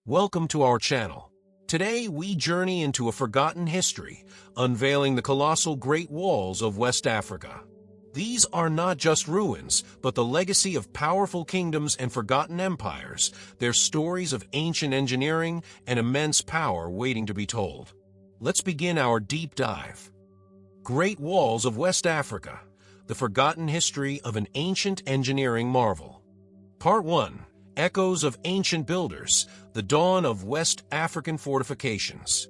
Welcome to our channel. Today we journey into a forgotten history, unveiling the colossal Great Walls of West Africa. These are not just ruins, but the legacy of powerful kingdoms and forgotten empires. They're stories of ancient engineering and immense power waiting to be told. Let's begin our deep dive. Great Walls of West Africa, the forgotten history of an ancient engineering marvel. Part 1. Echoes of Ancient Builders, the Dawn of West African Fortifications.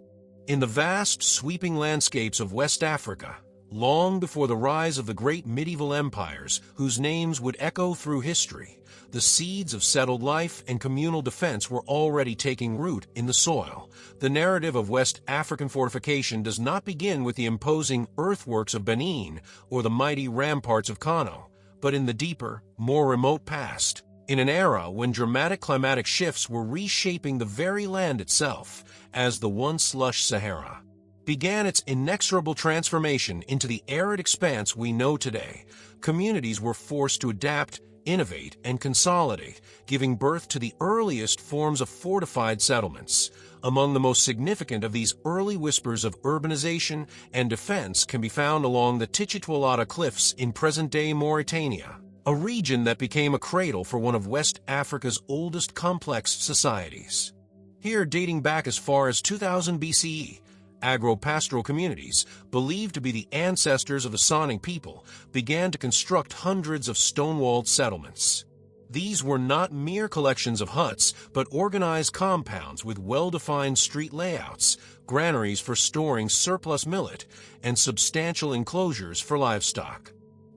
In the vast, sweeping landscapes of West Africa, long before the rise of the great medieval empires whose names would echo through history, the seeds of settled life and communal defense were already taking root in the soil. The narrative of West African fortification does not begin with the imposing earthworks of Benin or the mighty ramparts of Kano, but in the deeper, more remote past. In an era when dramatic climatic shifts were reshaping the very land itself, as the once lush Sahara began its inexorable transformation into the arid expanse we know today, communities were forced to adapt, innovate, and consolidate, giving birth to the earliest forms of fortified settlements. Among the most significant of these early whispers of urbanization and defense can be found along the Tichitualada cliffs in present-day Mauritania, a region that became a cradle for one of West Africa's oldest complex societies. Here, dating back as far as 2000 BCE, agro-pastoral communities, believed to be the ancestors of the Sonic people, began to construct hundreds of stone-walled settlements. These were not mere collections of huts, but organized compounds with well-defined street layouts, granaries for storing surplus millet, and substantial enclosures for livestock.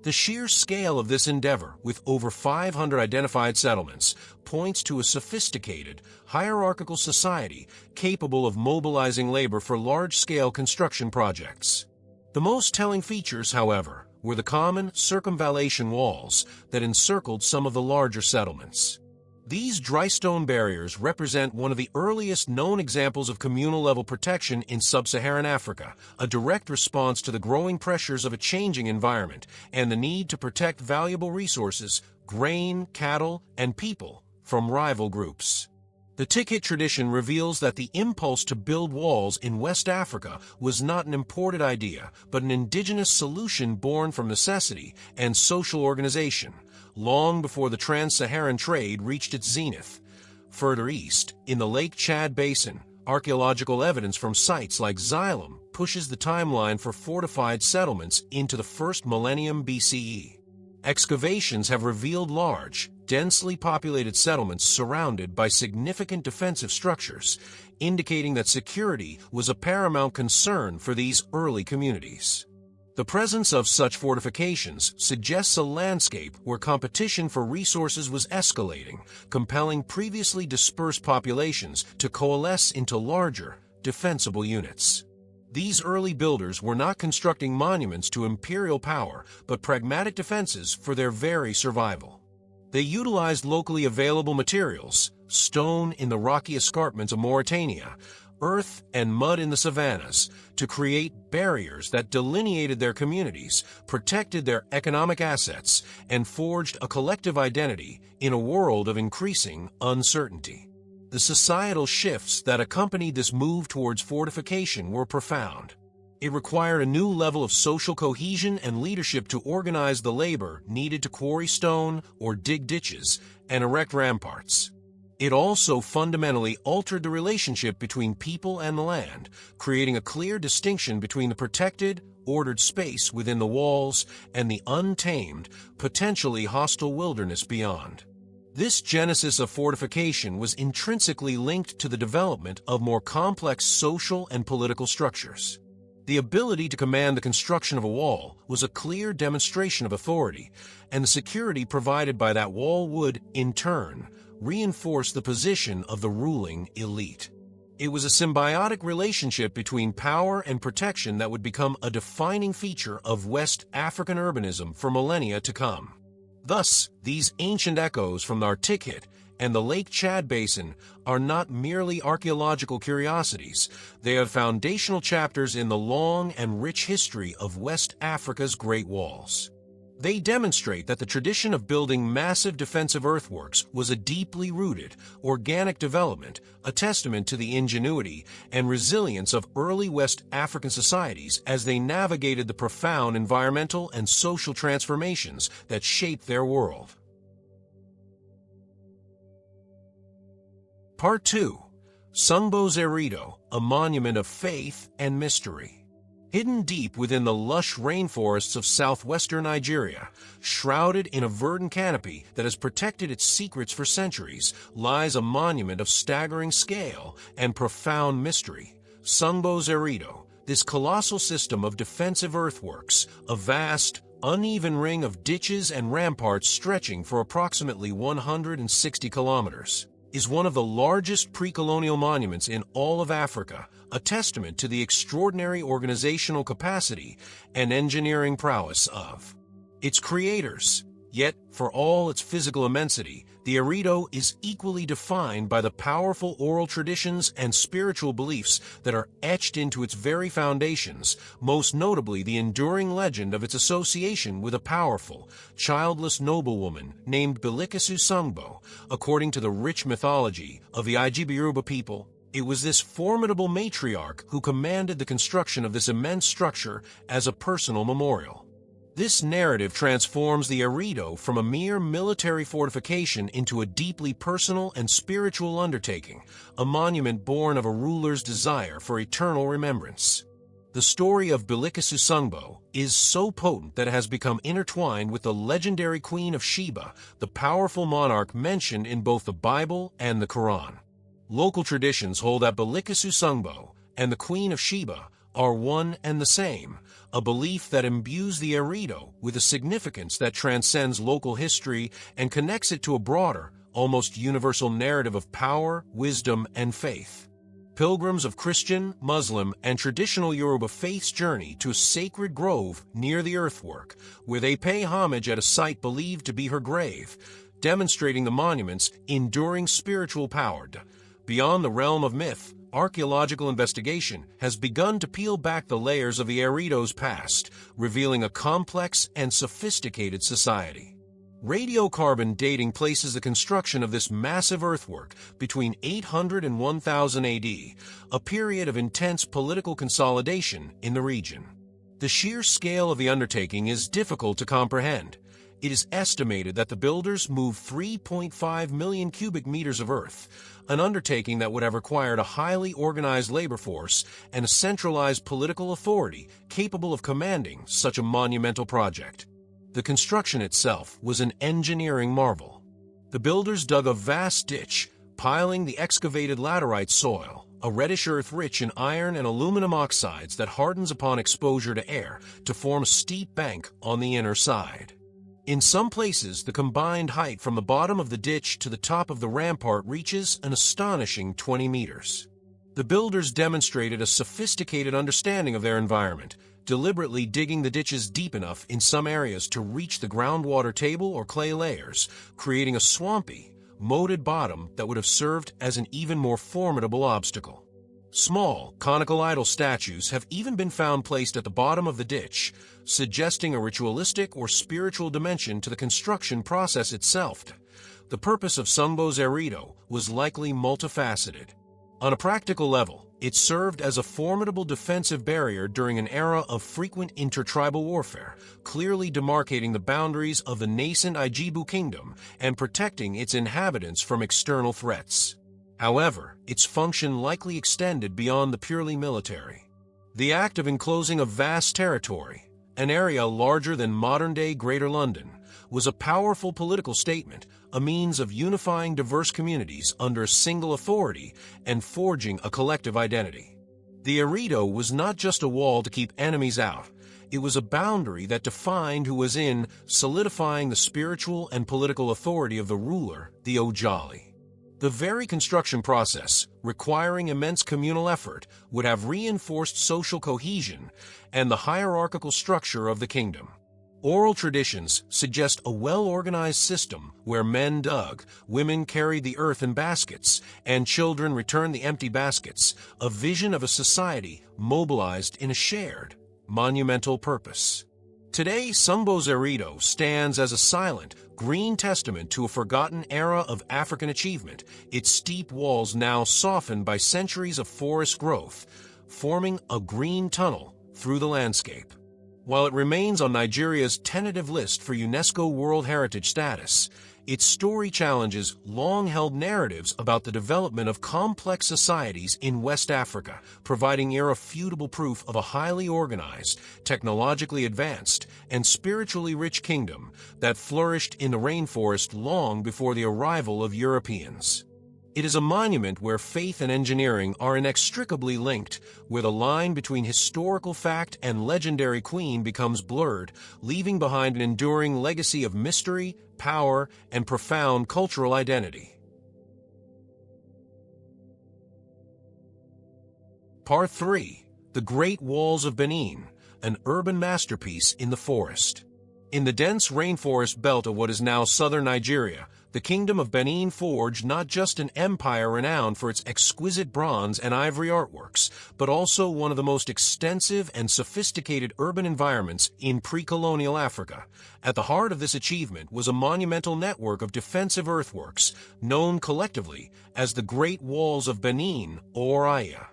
The sheer scale of this endeavor, with over 500 identified settlements, points to a sophisticated, hierarchical society capable of mobilizing labor for large-scale construction projects. The most telling features, however, were the common circumvallation walls that encircled some of the larger settlements. These dry stone barriers represent one of the earliest known examples of communal-level protection in sub-Saharan Africa, a direct response to the growing pressures of a changing environment and the need to protect valuable resources, grain, cattle, and people, from rival groups. The Tikrit tradition reveals that the impulse to build walls in West Africa was not an imported idea, but an indigenous solution born from necessity and social organization, long before the trans-Saharan trade reached its zenith. Further east, in the Lake Chad Basin, archaeological evidence from sites like Xylem pushes the timeline for fortified settlements into the first millennium BCE. Excavations have revealed large, densely populated settlements surrounded by significant defensive structures, indicating that security was a paramount concern for these early communities. The presence of such fortifications suggests a landscape where competition for resources was escalating, compelling previously dispersed populations to coalesce into larger, defensible units. These early builders were not constructing monuments to imperial power, but pragmatic defenses for their very survival. They utilized locally available materials, stone in the rocky escarpments of Mauritania, earth and mud in the savannas, to create barriers that delineated their communities, protected their economic assets, and forged a collective identity in a world of increasing uncertainty. The societal shifts that accompanied this move towards fortification were profound. It required a new level of social cohesion and leadership to organize the labor needed to quarry stone or dig ditches and erect ramparts. It also fundamentally altered the relationship between people and the land, creating a clear distinction between the protected, ordered space within the walls and the untamed, potentially hostile wilderness beyond. This genesis of fortification was intrinsically linked to the development of more complex social and political structures. The ability to command the construction of a wall was a clear demonstration of authority, and the security provided by that wall would, in turn, reinforce the position of the ruling elite. It was a symbiotic relationship between power and protection that would become a defining feature of West African urbanism for millennia to come. Thus, these ancient echoes from the Tikrit and the Lake Chad Basin are not merely archaeological curiosities. They are foundational chapters in the long and rich history of West Africa's Great Walls. They demonstrate that the tradition of building massive defensive earthworks was a deeply rooted, organic development, a testament to the ingenuity and resilience of early West African societies as they navigated the profound environmental and social transformations that shaped their world. Part 2. Sungbo's Eredo, a monument of faith and mystery. Hidden deep within the lush rainforests of southwestern Nigeria, shrouded in a verdant canopy that has protected its secrets for centuries, lies a monument of staggering scale and profound mystery. Sungbo's Eredo, this colossal system of defensive earthworks, a vast, uneven ring of ditches and ramparts stretching for approximately 160 kilometers, is one of the largest pre-colonial monuments in all of Africa, a testament to the extraordinary organizational capacity and engineering prowess of its creators. Yet, for all its physical immensity, the Eredo is equally defined by the powerful oral traditions and spiritual beliefs that are etched into its very foundations, most notably the enduring legend of its association with a powerful, childless noblewoman named Bilikasu Sungbo. According to the rich mythology of the Ijibiruba people, it was this formidable matriarch who commanded the construction of this immense structure as a personal memorial. This narrative transforms the Eredo from a mere military fortification into a deeply personal and spiritual undertaking, a monument born of a ruler's desire for eternal remembrance. The story of Bilikasu Sungbo is so potent that it has become intertwined with the legendary Queen of Sheba, the powerful monarch mentioned in both the Bible and the Quran. Local traditions hold that Bilikasu Sungbo and the Queen of Sheba are one and the same, a belief that imbues the Eredo with a significance that transcends local history and connects it to a broader, almost universal narrative of power, wisdom, and faith. Pilgrims of Christian, Muslim, and traditional Yoruba faiths journey to a sacred grove near the earthwork, where they pay homage at a site believed to be her grave, demonstrating the monument's enduring spiritual power. Beyond the realm of myth, archaeological investigation has begun to peel back the layers of the Eredo's past, revealing a complex and sophisticated society. Radiocarbon dating places the construction of this massive earthwork between 800 and 1000 AD, a period of intense political consolidation in the region. The sheer scale of the undertaking is difficult to comprehend. It is estimated that the builders moved 3.5 million cubic meters of earth, an undertaking that would have required a highly organized labor force and a centralized political authority capable of commanding such a monumental project. The construction itself was an engineering marvel. The builders dug a vast ditch, piling the excavated laterite soil, a reddish earth rich in iron and aluminum oxides that hardens upon exposure to air, to form a steep bank on the inner side. In some places, the combined height from the bottom of the ditch to the top of the rampart reaches an astonishing 20 meters. The builders demonstrated a sophisticated understanding of their environment, deliberately digging the ditches deep enough in some areas to reach the groundwater table or clay layers, creating a swampy, moated bottom that would have served as an even more formidable obstacle. Small, conical idol statues have even been found placed at the bottom of the ditch, suggesting a ritualistic or spiritual dimension to the construction process itself. The purpose of Sungbo's Eredo was likely multifaceted. On a practical level, it served as a formidable defensive barrier during an era of frequent intertribal warfare, clearly demarcating the boundaries of the nascent Ijibu kingdom and protecting its inhabitants from external threats. However, its function likely extended beyond the purely military. The act of enclosing a vast territory, an area larger than modern-day Greater London, was a powerful political statement, a means of unifying diverse communities under a single authority and forging a collective identity. The Eredo was not just a wall to keep enemies out. It was a boundary that defined who was in, solidifying the spiritual and political authority of the ruler, the Ojali. The very construction process, requiring immense communal effort, would have reinforced social cohesion and the hierarchical structure of the kingdom. Oral traditions suggest a well-organized system where men dug, women carried the earth in baskets, and children returned the empty baskets, a vision of a society mobilized in a shared, monumental purpose. Today, Sambozerito stands as a silent, green testament to a forgotten era of African achievement, its steep walls now softened by centuries of forest growth, forming a green tunnel through the landscape. While it remains on Nigeria's tentative list for UNESCO World Heritage status, its story challenges long-held narratives about the development of complex societies in West Africa, providing irrefutable proof of a highly organized, technologically advanced, and spiritually rich kingdom that flourished in the rainforest long before the arrival of Europeans. It is a monument where faith and engineering are inextricably linked, where the line between historical fact and legendary queen becomes blurred, leaving behind an enduring legacy of mystery, power, and profound cultural identity. Part 3. The Great Walls of Benin, an urban masterpiece in the forest. In the dense rainforest belt of what is now southern Nigeria, the Kingdom of Benin forged not just an empire renowned for its exquisite bronze and ivory artworks, but also one of the most extensive and sophisticated urban environments in pre-colonial Africa. At the heart of this achievement was a monumental network of defensive earthworks, known collectively as the Great Walls of Benin, or Aya.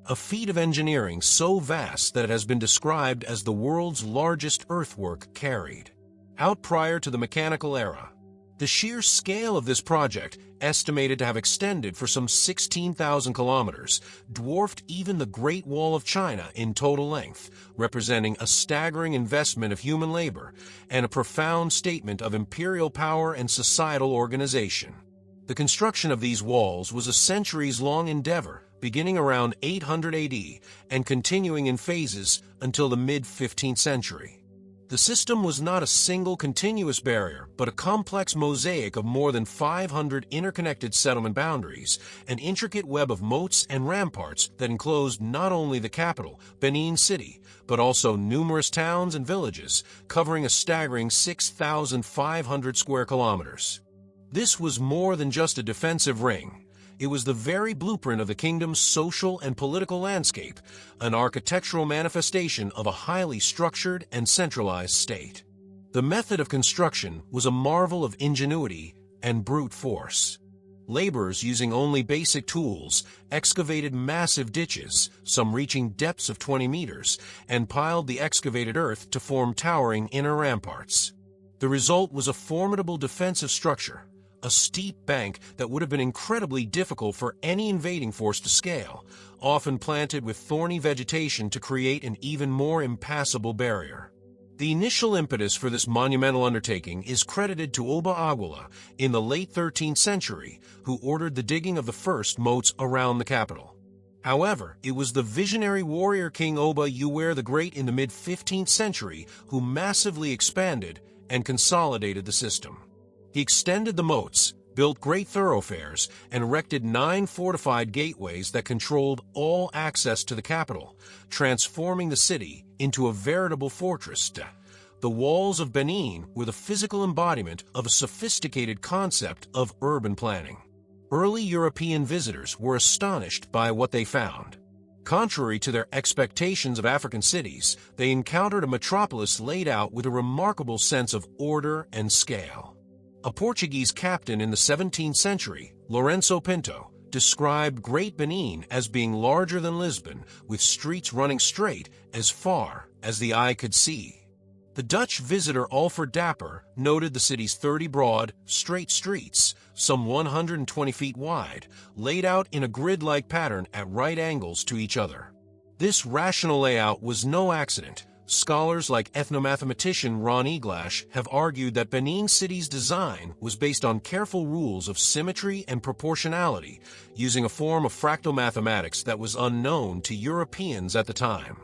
A feat of engineering so vast that it has been described as the world's largest earthwork carried out prior to the mechanical era. The sheer scale of this project, estimated to have extended for some 16,000 kilometers, dwarfed even the Great Wall of China in total length, representing a staggering investment of human labor and a profound statement of imperial power and societal organization. The construction of these walls was a centuries-long endeavor, beginning around 800 AD and continuing in phases until the mid-15th century. The system was not a single continuous barrier, but a complex mosaic of more than 500 interconnected settlement boundaries, an intricate web of moats and ramparts that enclosed not only the capital, Benin City, but also numerous towns and villages, covering a staggering 6,500 square kilometers. This was more than just a defensive ring. It was the very blueprint of the kingdom's social and political landscape, an architectural manifestation of a highly structured and centralized state. The method of construction was a marvel of ingenuity and brute force. Laborers, using only basic tools, excavated massive ditches, some reaching depths of 20 meters, and piled the excavated earth to form towering inner ramparts. The result was a formidable defensive structure, a steep bank that would have been incredibly difficult for any invading force to scale, often planted with thorny vegetation to create an even more impassable barrier. The initial impetus for this monumental undertaking is credited to Oba Aguila in the late 13th century, who ordered the digging of the first moats around the capital. However, it was the visionary warrior king Oba Uwere the Great in the mid-15th century who massively expanded and consolidated the system. He extended the moats, built great thoroughfares, and erected 9 fortified gateways that controlled all access to the capital, transforming the city into a veritable fortress. The walls of Benin were the physical embodiment of a sophisticated concept of urban planning. Early European visitors were astonished by what they found. Contrary to their expectations of African cities, they encountered a metropolis laid out with a remarkable sense of order and scale. A Portuguese captain in the 17th century, Lourenço Pinto, described Great Benin as being larger than Lisbon, with streets running straight as far as the eye could see. The Dutch visitor Alfred Dapper noted the city's 30 broad, straight streets, some 120 feet wide, laid out in a grid-like pattern at right angles to each other. This rational layout was no accident. Scholars like ethnomathematician Ron Eglash have argued that Benin City's design was based on careful rules of symmetry and proportionality, using a form of fractal mathematics that was unknown to Europeans at the time.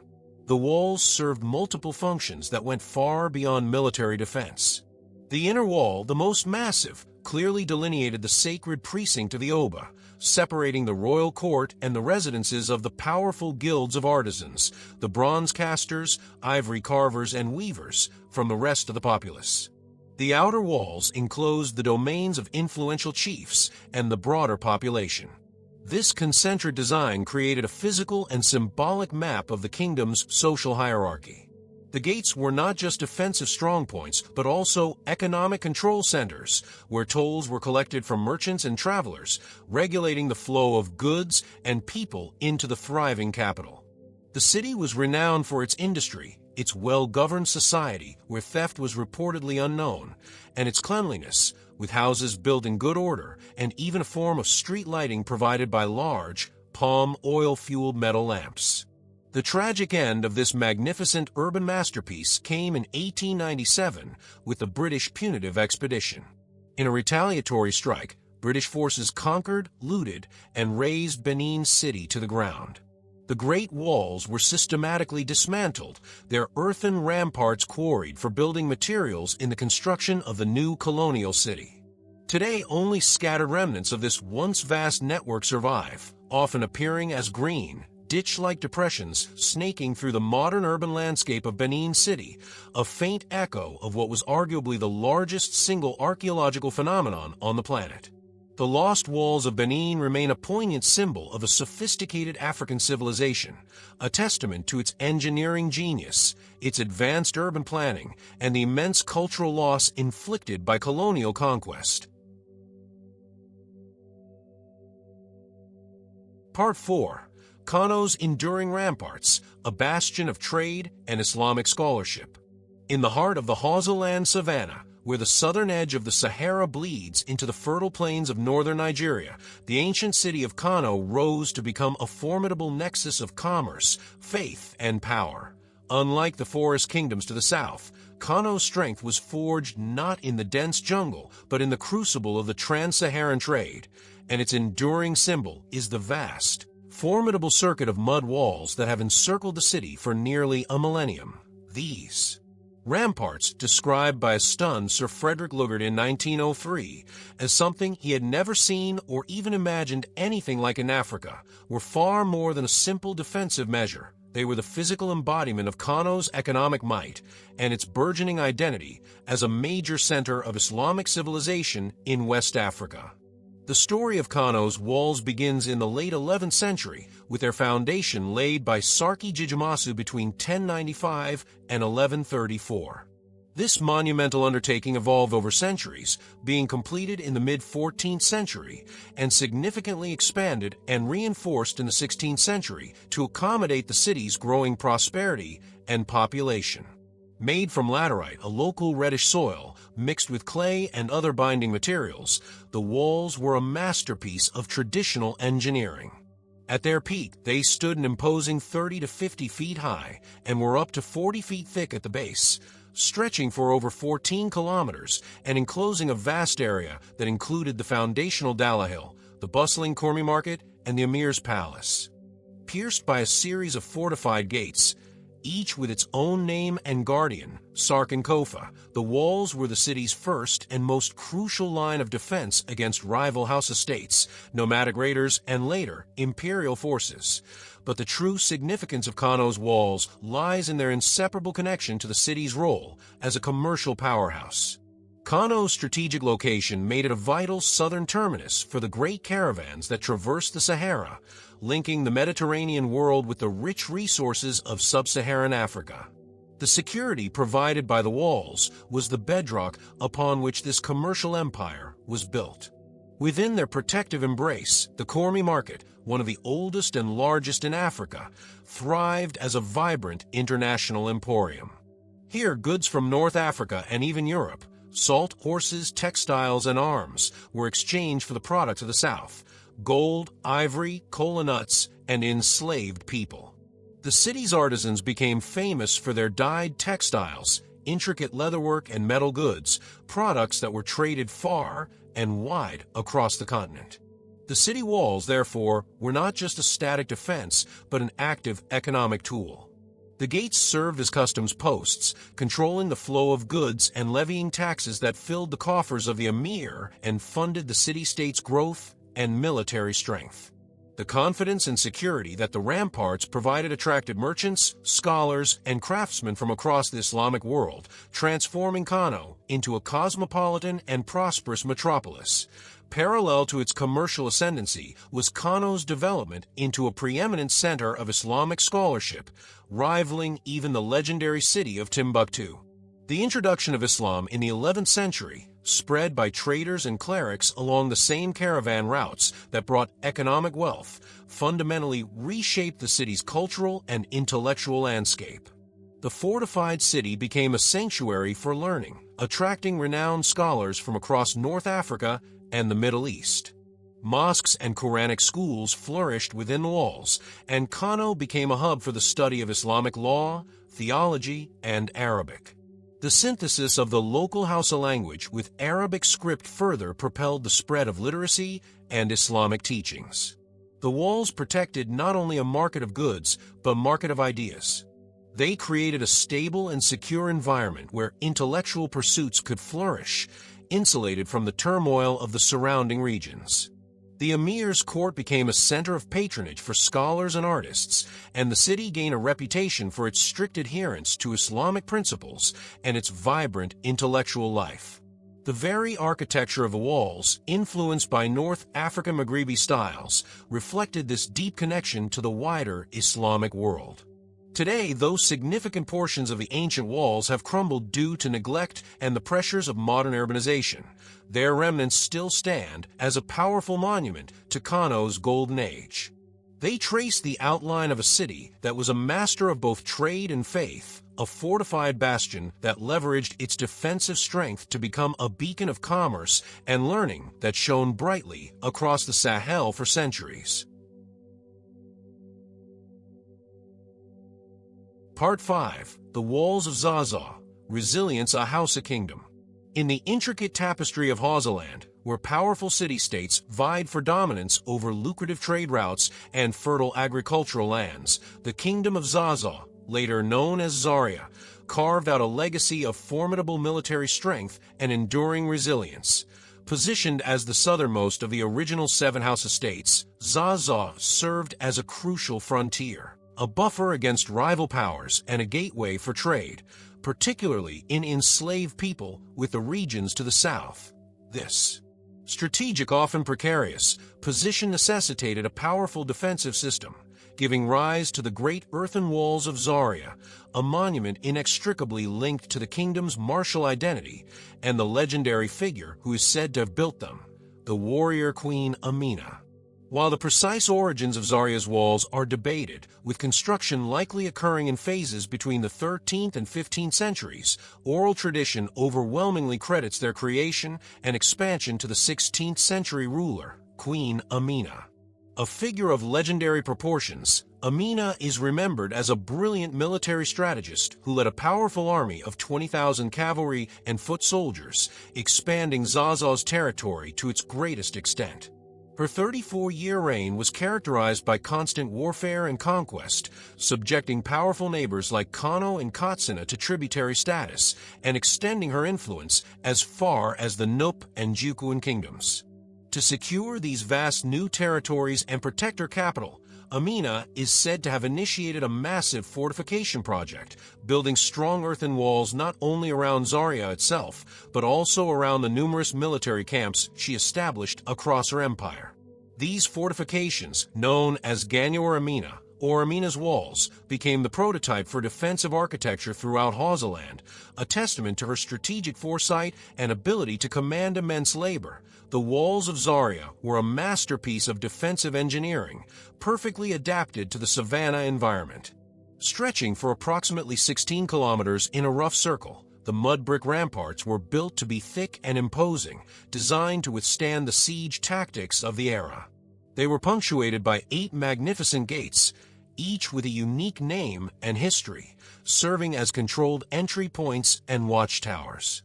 The walls served multiple functions that went far beyond military defense. The inner wall, the most massive, clearly delineated the sacred precinct of the Oba, separating the royal court and the residences of the powerful guilds of artisans, the bronze casters, ivory carvers, and weavers, from the rest of the populace. The outer walls enclosed the domains of influential chiefs and the broader population. This concentric design created a physical and symbolic map of the kingdom's social hierarchy. The gates were not just defensive strongpoints, but also economic control centers, where tolls were collected from merchants and travelers, regulating the flow of goods and people into the thriving capital. The city was renowned for its industry, its well-governed society, where theft was reportedly unknown, and its cleanliness, with houses built in good order, and even a form of street lighting provided by large, palm oil-fueled metal lamps. The tragic end of this magnificent urban masterpiece came in 1897 with the British punitive expedition. In a retaliatory strike, British forces conquered, looted, and razed Benin City to the ground. The Great Walls were systematically dismantled, their earthen ramparts quarried for building materials in the construction of the new colonial city. Today, only scattered remnants of this once vast network survive, often appearing as green, ditch-like depressions snaking through the modern urban landscape of Benin City, a faint echo of what was arguably the largest single archaeological phenomenon on the planet. The lost walls of Benin remain a poignant symbol of a sophisticated African civilization, a testament to its engineering genius, its advanced urban planning, and the immense cultural loss inflicted by colonial conquest. Part 4. Kano's enduring ramparts, a bastion of trade and Islamic scholarship. In the heart of the Hausa-land savanna, where the southern edge of the Sahara bleeds into the fertile plains of northern Nigeria, the ancient city of Kano rose to become a formidable nexus of commerce, faith, and power. Unlike the forest kingdoms to the south, Kano's strength was forged not in the dense jungle, but in the crucible of the trans-Saharan trade, and its enduring symbol is the vast, formidable circuit of mud walls that have encircled the city for nearly a millennium. These ramparts, described by a stunned Sir Frederick Lugard in 1903 as something he had never seen or even imagined anything like in Africa, were far more than a simple defensive measure. They were the physical embodiment of Kano's economic might and its burgeoning identity as a major center of Islamic civilization in West Africa. The story of Kano's walls begins in the late 11th century with their foundation laid by Sarki Jijamasu between 1095 and 1134. This monumental undertaking evolved over centuries, being completed in the mid-14th century and significantly expanded and reinforced in the 16th century to accommodate the city's growing prosperity and population. Made from laterite, a local reddish soil, mixed with clay and other binding materials, the walls were a masterpiece of traditional engineering. At their peak, they stood an imposing 30 to 50 feet high and were up to 40 feet thick at the base, stretching for over 14 kilometers and enclosing a vast area that included the foundational Dala Hill, the bustling Kurmi Market, and the Emir's Palace. Pierced by a series of fortified gates, each with its own name and guardian, Sark and Kofa, the walls were the city's first and most crucial line of defense against rival house estates, nomadic raiders, and later, imperial forces. But the true significance of Kano's walls lies in their inseparable connection to the city's role as a commercial powerhouse. Kano's strategic location made it a vital southern terminus for the great caravans that traversed the Sahara, linking the Mediterranean world with the rich resources of sub-Saharan Africa. The security provided by the walls was the bedrock upon which this commercial empire was built. Within their protective embrace, the Kurmi Market, one of the oldest and largest in Africa, thrived as a vibrant international emporium. Here, goods from North Africa and even Europe, salt, horses, textiles, and arms, were exchanged for the products of the South: gold, ivory, kola nuts, and enslaved people. The city's artisans became famous for their dyed textiles, intricate leatherwork, and metal goods, products that were traded far and wide across the continent. The city walls, therefore, were not just a static defense, but an active economic tool. The gates served as customs posts, controlling the flow of goods and levying taxes that filled the coffers of the emir and funded the city-state's growth and military strength. The confidence and security that the ramparts provided attracted merchants, scholars, and craftsmen from across the Islamic world, transforming Kano into a cosmopolitan and prosperous metropolis. Parallel to its commercial ascendancy was Kano's development into a preeminent center of Islamic scholarship, rivaling even the legendary city of Timbuktu. The introduction of Islam in the 11th century, spread by traders and clerics along the same caravan routes that brought economic wealth, fundamentally reshaped the city's cultural and intellectual landscape. The fortified city became a sanctuary for learning, attracting renowned scholars from across North Africa and the Middle East. Mosques and Quranic schools flourished within the walls, and Kano became a hub for the study of Islamic law, theology, and Arabic. The synthesis of the local Hausa language with Arabic script further propelled the spread of literacy and Islamic teachings. The walls protected not only a market of goods, but a market of ideas. They created a stable and secure environment where intellectual pursuits could flourish, insulated from the turmoil of the surrounding regions. The emir's court became a center of patronage for scholars and artists, and the city gained a reputation for its strict adherence to Islamic principles and its vibrant intellectual life. The very architecture of the walls, influenced by North African Maghribi styles, reflected this deep connection to the wider Islamic world. Today, those significant portions of the ancient walls have crumbled due to neglect and the pressures of modern urbanization. Their remnants still stand as a powerful monument to Kano's golden age. They trace the outline of a city that was a master of both trade and faith, a fortified bastion that leveraged its defensive strength to become a beacon of commerce and learning that shone brightly across the Sahel for centuries. Part 5. The Walls of Zaza. Resilience a Hausa Kingdom. In the intricate tapestry of Hausaland, where powerful city-states vied for dominance over lucrative trade routes and fertile agricultural lands, the Kingdom of Zaza, later known as Zaria, carved out a legacy of formidable military strength and enduring resilience. Positioned as the southernmost of the original 7 Hausa states, Zaza served as a crucial frontier, a buffer against rival powers and a gateway for trade, particularly in enslaved people with the regions to the south. This strategic, often precarious, position necessitated a powerful defensive system, giving rise to the great earthen walls of Zaria, a monument inextricably linked to the kingdom's martial identity and the legendary figure who is said to have built them, the warrior queen Amina. While the precise origins of Zaria's walls are debated, with construction likely occurring in phases between the 13th and 15th centuries, oral tradition overwhelmingly credits their creation and expansion to the 16th century ruler, Queen Amina. A figure of legendary proportions, Amina is remembered as a brilliant military strategist who led a powerful army of 20,000 cavalry and foot soldiers, expanding Zaza's territory to its greatest extent. Her 34-year reign was characterized by constant warfare and conquest, subjecting powerful neighbors like Kano and Katsina to tributary status, and extending her influence as far as the Nupe and Jukuan kingdoms. To secure these vast new territories and protect her capital, Amina is said to have initiated a massive fortification project, building strong earthen walls not only around Zaria itself, but also around the numerous military camps she established across her empire. These fortifications, known as Ganyor Amina, or Amina's Walls, became the prototype for defensive architecture throughout Hausaland, a testament to her strategic foresight and ability to command immense labor. The walls of Zaria were a masterpiece of defensive engineering, perfectly adapted to the savanna environment. Stretching for approximately 16 kilometers in a rough circle, the mud brick ramparts were built to be thick and imposing, designed to withstand the siege tactics of the era. They were punctuated by 8 magnificent gates, each with a unique name and history, serving as controlled entry points and watchtowers.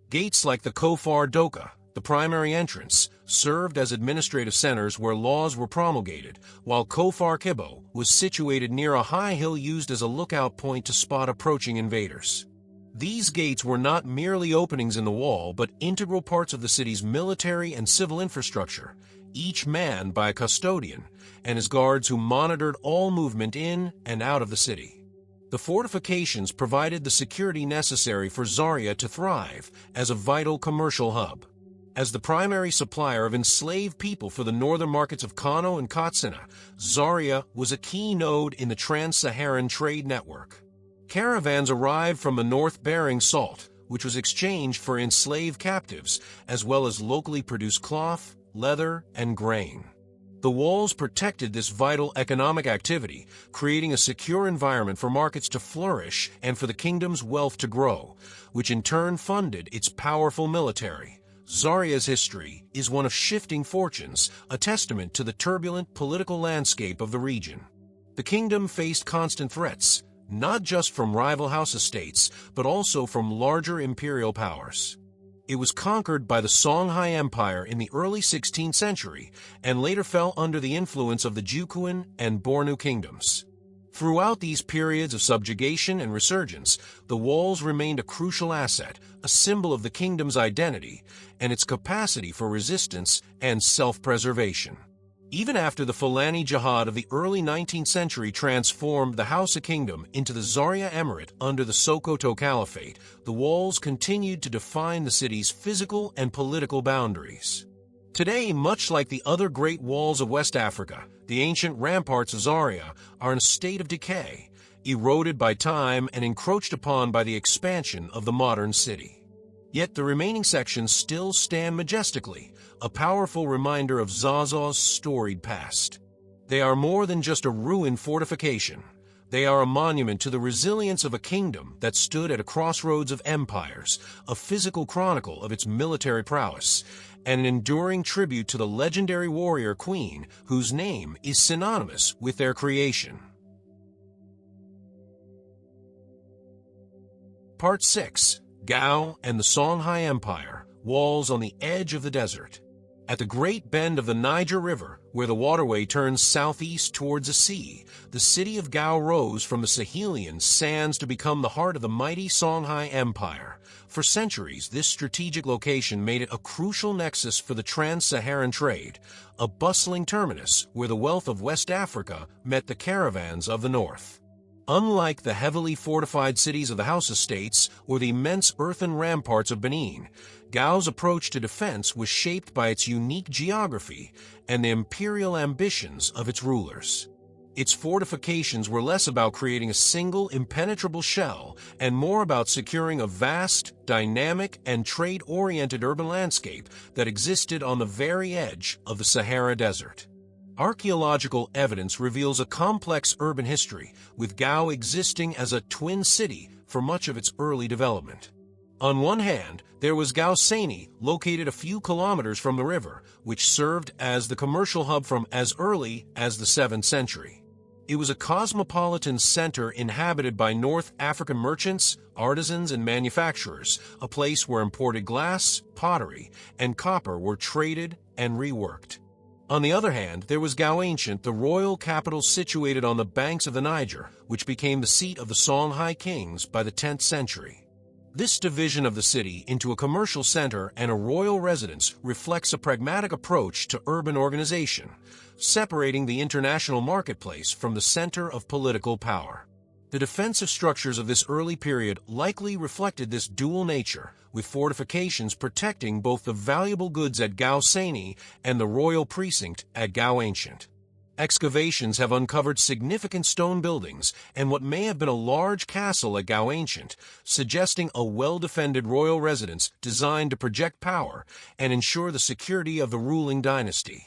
Gates like the Kofar Doka, the primary entrance, served as administrative centers where laws were promulgated, while Kofar Kibo was situated near a high hill used as a lookout point to spot approaching invaders. These gates were not merely openings in the wall, but integral parts of the city's military and civil infrastructure, each manned by a custodian, and his guards who monitored all movement in and out of the city. The fortifications provided the security necessary for Zaria to thrive as a vital commercial hub. As the primary supplier of enslaved people for the northern markets of Kano and Katsina, Zaria was a key node in the trans-Saharan trade network. Caravans arrived from the north bearing salt, which was exchanged for enslaved captives, as well as locally produced cloth, leather, and grain. The walls protected this vital economic activity, creating a secure environment for markets to flourish and for the kingdom's wealth to grow, which in turn funded its powerful military. Zaria's history is one of shifting fortunes, a testament to the turbulent political landscape of the region. The kingdom faced constant threats, not just from rival house estates, but also from larger imperial powers. It was conquered by the Songhai Empire in the early 16th century and later fell under the influence of the Jukuan and Bornu kingdoms. Throughout these periods of subjugation and resurgence, the walls remained a crucial asset, a symbol of the kingdom's identity and its capacity for resistance and self-preservation. Even after the Fulani Jihad of the early 19th century transformed the Hausa kingdom into the Zaria Emirate under the Sokoto Caliphate, the walls continued to define the city's physical and political boundaries. Today, much like the other great walls of West Africa, the ancient ramparts of Zaria are in a state of decay, eroded by time and encroached upon by the expansion of the modern city. Yet the remaining sections still stand majestically, a powerful reminder of Zaza's storied past. They are more than just a ruined fortification. They are a monument to the resilience of a kingdom that stood at a crossroads of empires, a physical chronicle of its military prowess, and an enduring tribute to the legendary warrior queen whose name is synonymous with their creation. Part 6. Gao and the Songhai Empire, Walls on the Edge of the Desert. At the great bend of the Niger River, where the waterway turns southeast towards the sea, the city of Gao rose from the Sahelian sands to become the heart of the mighty Songhai Empire. For centuries, this strategic location made it a crucial nexus for the trans-Saharan trade, a bustling terminus where the wealth of West Africa met the caravans of the north. Unlike the heavily fortified cities of the Hausa states or the immense earthen ramparts of Benin, Gao's approach to defense was shaped by its unique geography and the imperial ambitions of its rulers. Its fortifications were less about creating a single impenetrable shell and more about securing a vast, dynamic, and trade-oriented urban landscape that existed on the very edge of the Sahara Desert. Archaeological evidence reveals a complex urban history, with Gao existing as a twin city for much of its early development. On one hand, there was Gao Seni, located a few kilometers from the river, which served as the commercial hub from as early as the 7th century. It was a cosmopolitan center inhabited by North African merchants, artisans, and manufacturers, a place where imported glass, pottery, and copper were traded and reworked. On the other hand, there was Gao Ancient, the royal capital situated on the banks of the Niger, which became the seat of the Songhai kings by the 10th century. This division of the city into a commercial center and a royal residence reflects a pragmatic approach to urban organization, separating the international marketplace from the center of political power. The defensive structures of this early period likely reflected this dual nature, with fortifications protecting both the valuable goods at Gao Seni and the royal precinct at Gao Ancient. Excavations have uncovered significant stone buildings and what may have been a large castle at Gao Ancient, suggesting a well-defended royal residence designed to project power and ensure the security of the ruling dynasty.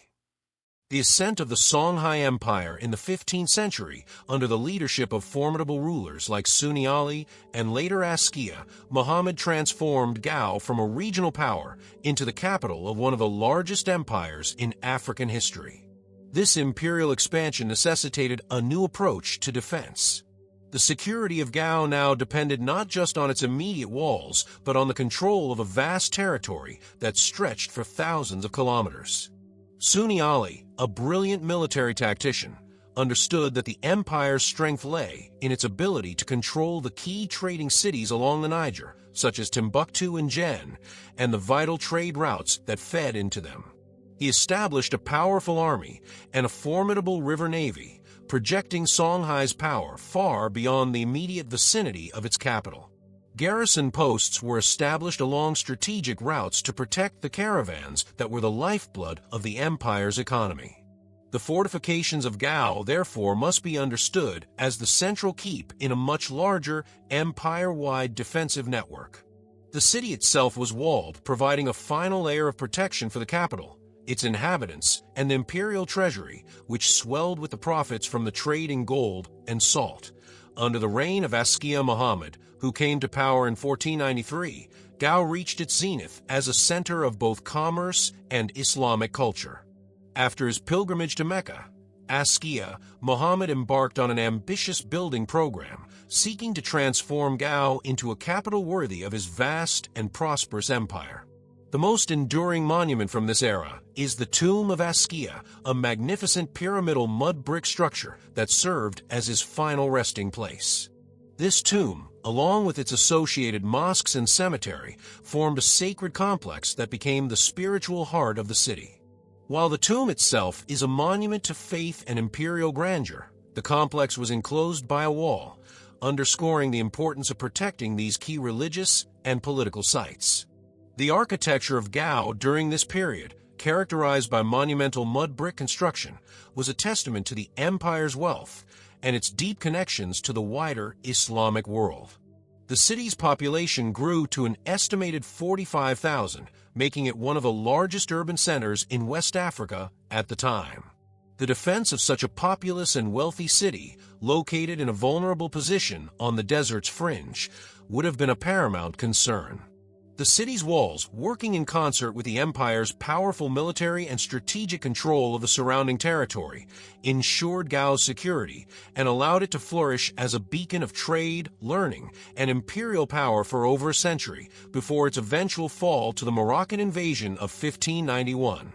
The ascent of the Songhai Empire in the 15th century under the leadership of formidable rulers like Sunni Ali and later Askia, Muhammad transformed Gao from a regional power into the capital of one of the largest empires in African history. This imperial expansion necessitated a new approach to defense. The security of Gao now depended not just on its immediate walls, but on the control of a vast territory that stretched for thousands of kilometers. Sunni Ali, a brilliant military tactician, understood that the empire's strength lay in its ability to control the key trading cities along the Niger, such as Timbuktu and Jen, and the vital trade routes that fed into them. He established a powerful army and a formidable river navy, projecting Songhai's power far beyond the immediate vicinity of its capital. Garrison posts were established along strategic routes to protect the caravans that were the lifeblood of the empire's economy. The fortifications of Gao, therefore, must be understood as the central keep in a much larger, empire-wide defensive network. The city itself was walled, providing a final layer of protection for the capital, its inhabitants, and the imperial treasury, which swelled with the profits from the trade in gold and salt. Under the reign of Askia Muhammad, who came to power in 1493, Gao reached its zenith as a center of both commerce and Islamic culture. After his pilgrimage to Mecca, Askia Muhammad embarked on an ambitious building program, seeking to transform Gao into a capital worthy of his vast and prosperous empire. The most enduring monument from this era is the Tomb of Askia, a magnificent pyramidal mud brick structure that served as his final resting place. This tomb, along with its associated mosques and cemetery, formed a sacred complex that became the spiritual heart of the city. While the tomb itself is a monument to faith and imperial grandeur, the complex was enclosed by a wall, underscoring the importance of protecting these key religious and political sites. The architecture of Gao during this period, characterized by monumental mud brick construction, was a testament to the empire's wealth and its deep connections to the wider Islamic world. The city's population grew to an estimated 45,000, making it one of the largest urban centers in West Africa at the time. The defense of such a populous and wealthy city, located in a vulnerable position on the desert's fringe, would have been a paramount concern. The city's walls, working in concert with the empire's powerful military and strategic control of the surrounding territory, ensured Gao's security and allowed it to flourish as a beacon of trade, learning, and imperial power for over a century before its eventual fall to the Moroccan invasion of 1591.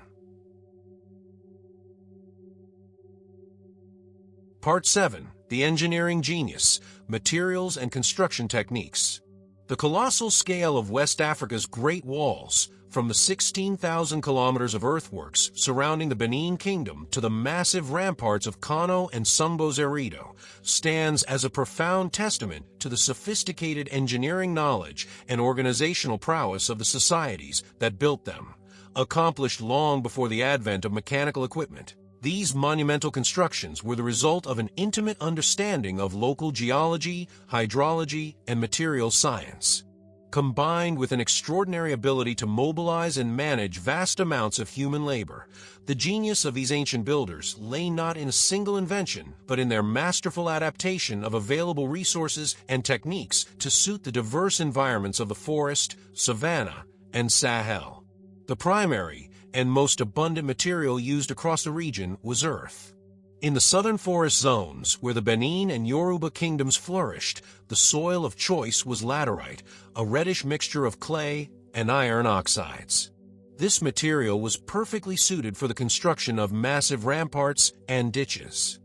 Part 7. The Engineering Genius, Materials and Construction Techniques. The colossal scale of West Africa's Great Walls, from the 16,000 kilometers of earthworks surrounding the Benin Kingdom to the massive ramparts of Kano and Sambozerido, stands as a profound testament to the sophisticated engineering knowledge and organizational prowess of the societies that built them, accomplished long before the advent of mechanical equipment. These monumental constructions were the result of an intimate understanding of local geology, hydrology, and material science. Combined with an extraordinary ability to mobilize and manage vast amounts of human labor, the genius of these ancient builders lay not in a single invention, but in their masterful adaptation of available resources and techniques to suit the diverse environments of the forest, savanna, and Sahel. The primary and most abundant material used across the region was earth. In the southern forest zones, where the Benin and Yoruba kingdoms flourished, the soil of choice was laterite, a reddish mixture of clay and iron oxides. This material was perfectly suited for the construction of massive ramparts and ditches.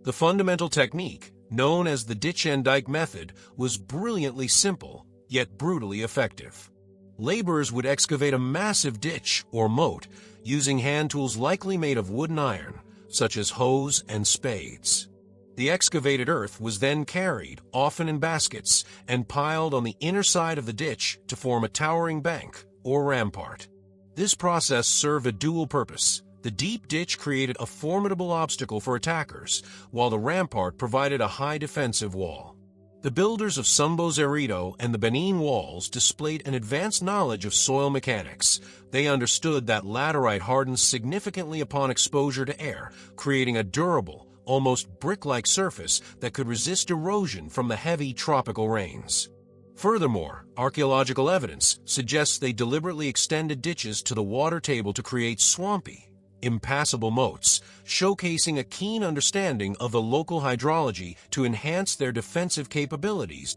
The fundamental technique, known as the ditch and dike method, was brilliantly simple, yet brutally effective. Laborers would excavate a massive ditch or moat using hand tools likely made of wood and iron, such as hoes and spades. The excavated earth was then carried, often in baskets, and piled on the inner side of the ditch to form a towering bank or rampart. This process served a dual purpose. The deep ditch created a formidable obstacle for attackers, while the rampart provided a high defensive wall. The builders of Sambozerido and the Benin walls displayed an advanced knowledge of soil mechanics. They understood that laterite hardens significantly upon exposure to air, creating a durable, almost brick-like surface that could resist erosion from the heavy tropical rains. Furthermore, archaeological evidence suggests they deliberately extended ditches to the water table to create swampy, impassable moats, showcasing a keen understanding of the local hydrology to enhance their defensive capabilities.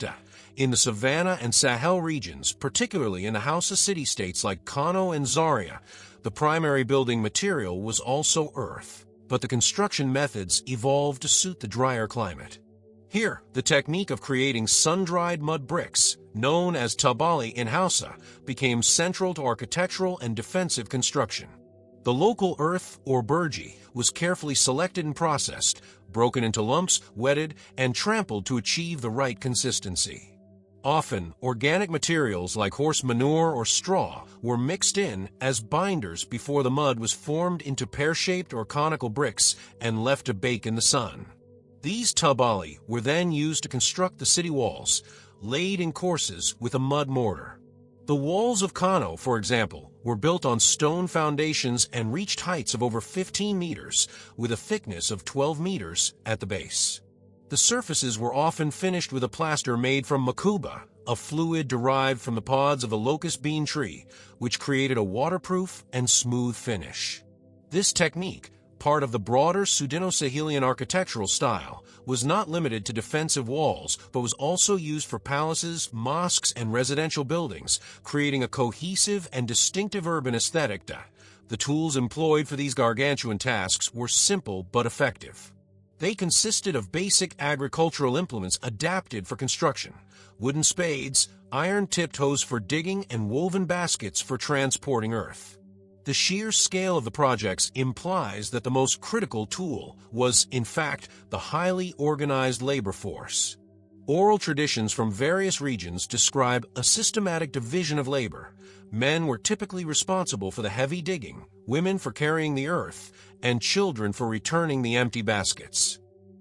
In the Savannah and Sahel regions, particularly in the Hausa city-states like Kano and Zaria, the primary building material was also earth, but the construction methods evolved to suit the drier climate. Here, the technique of creating sun-dried mud bricks, known as tabali in Hausa, became central to architectural and defensive construction. The local earth, or burgee, was carefully selected and processed, broken into lumps, wetted, and trampled to achieve the right consistency. Often, organic materials like horse manure or straw were mixed in as binders before the mud was formed into pear-shaped or conical bricks and left to bake in the sun. These tabali were then used to construct the city walls, laid in courses with a mud mortar. The walls of Kano, for example, were built on stone foundations and reached heights of over 15 meters, with a thickness of 12 meters at the base. The surfaces were often finished with a plaster made from makuba, a fluid derived from the pods of the locust bean tree, which created a waterproof and smooth finish. This technique, part of the broader Sudano-Sahelian architectural style, was not limited to defensive walls, but was also used for palaces, mosques, and residential buildings, creating a cohesive and distinctive urban aesthetic. The tools employed for these gargantuan tasks were simple but effective. They consisted of basic agricultural implements adapted for construction: wooden spades, iron-tipped hoes for digging, and woven baskets for transporting earth. The sheer scale of the projects implies that the most critical tool was, in fact, the highly organized labor force. Oral traditions from various regions describe a systematic division of labor. Men were typically responsible for the heavy digging, women for carrying the earth, and children for returning the empty baskets.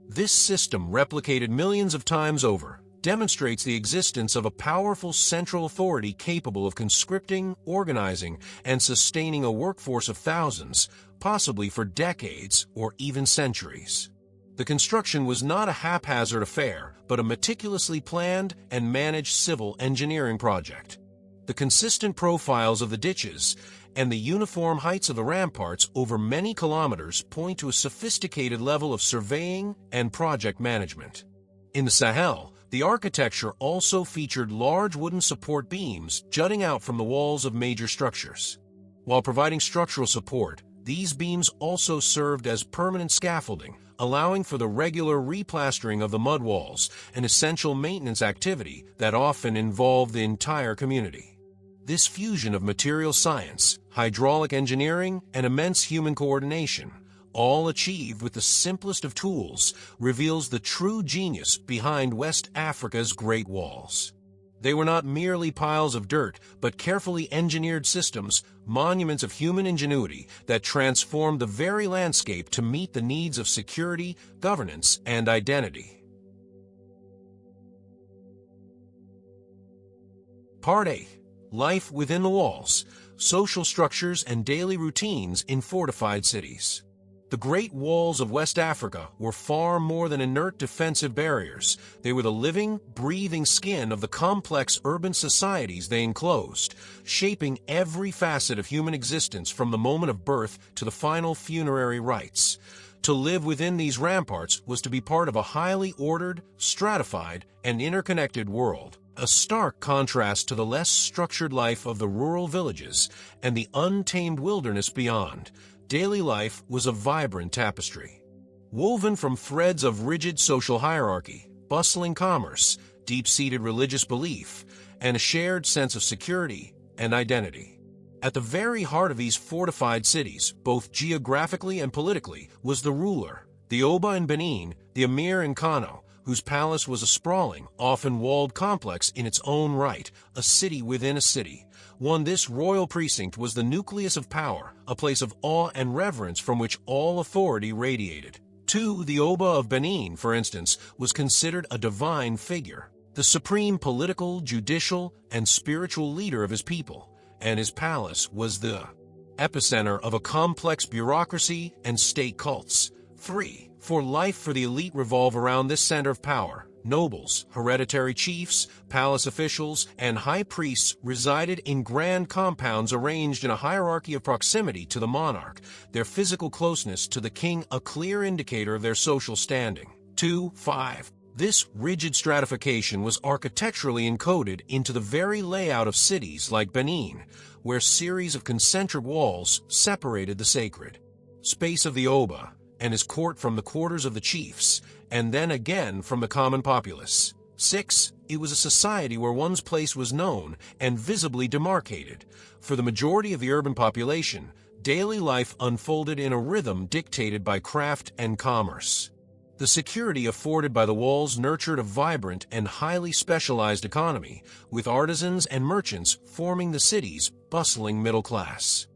This system, replicated millions of times over, demonstrates the existence of a powerful central authority capable of conscripting, organizing, and sustaining a workforce of thousands, possibly for decades or even centuries. The construction was not a haphazard affair, but a meticulously planned and managed civil engineering project. The consistent profiles of the ditches and the uniform heights of the ramparts over many kilometers point to a sophisticated level of surveying and project management. In the Sahel, the architecture also featured large wooden support beams jutting out from the walls of major structures. While providing structural support, these beams also served as permanent scaffolding, allowing for the regular replastering of the mud walls, an essential maintenance activity that often involved the entire community. This fusion of material science, hydraulic engineering, and immense human coordination, all achieved with the simplest of tools, reveals the true genius behind West Africa's Great Walls. They were not merely piles of dirt, but carefully engineered systems, monuments of human ingenuity that transformed the very landscape to meet the needs of security, governance, and identity. Part 8. Life within the walls, social structures and daily routines in fortified cities. The Great Walls of West Africa were far more than inert defensive barriers. They were the living, breathing skin of the complex urban societies they enclosed, shaping every facet of human existence from the moment of birth to the final funerary rites. To live within these ramparts was to be part of a highly ordered, stratified, and interconnected world. A stark contrast to the less structured life of the rural villages and the untamed wilderness beyond. Daily life was a vibrant tapestry, woven from threads of rigid social hierarchy, bustling commerce, deep-seated religious belief, and a shared sense of security and identity. At the very heart of these fortified cities, both geographically and politically, was the ruler, the Oba in Benin, the Emir in Kano, whose palace was a sprawling, often walled complex in its own right, a city within a city. This royal precinct was the nucleus of power, a place of awe and reverence from which all authority radiated. 2. The Oba of Benin, for instance, was considered a divine figure, the supreme political, judicial, and spiritual leader of his people, and his palace was the epicenter of a complex bureaucracy and state cults. 3. For life for the elite revolve around this center of power. Nobles, hereditary chiefs, palace officials, and high priests resided in grand compounds arranged in a hierarchy of proximity to the monarch, their physical closeness to the king a clear indicator of their social standing. 5. This rigid stratification was architecturally encoded into the very layout of cities like Benin, where series of concentric walls separated the sacred space of the Oba and his court from the quarters of the chiefs, and then again from the common populace. 6. It was a society where one's place was known and visibly demarcated. For the majority of the urban population, daily life unfolded in a rhythm dictated by craft and commerce. The security afforded by the walls nurtured a vibrant and highly specialized economy, with artisans and merchants forming the city's bustling middle class.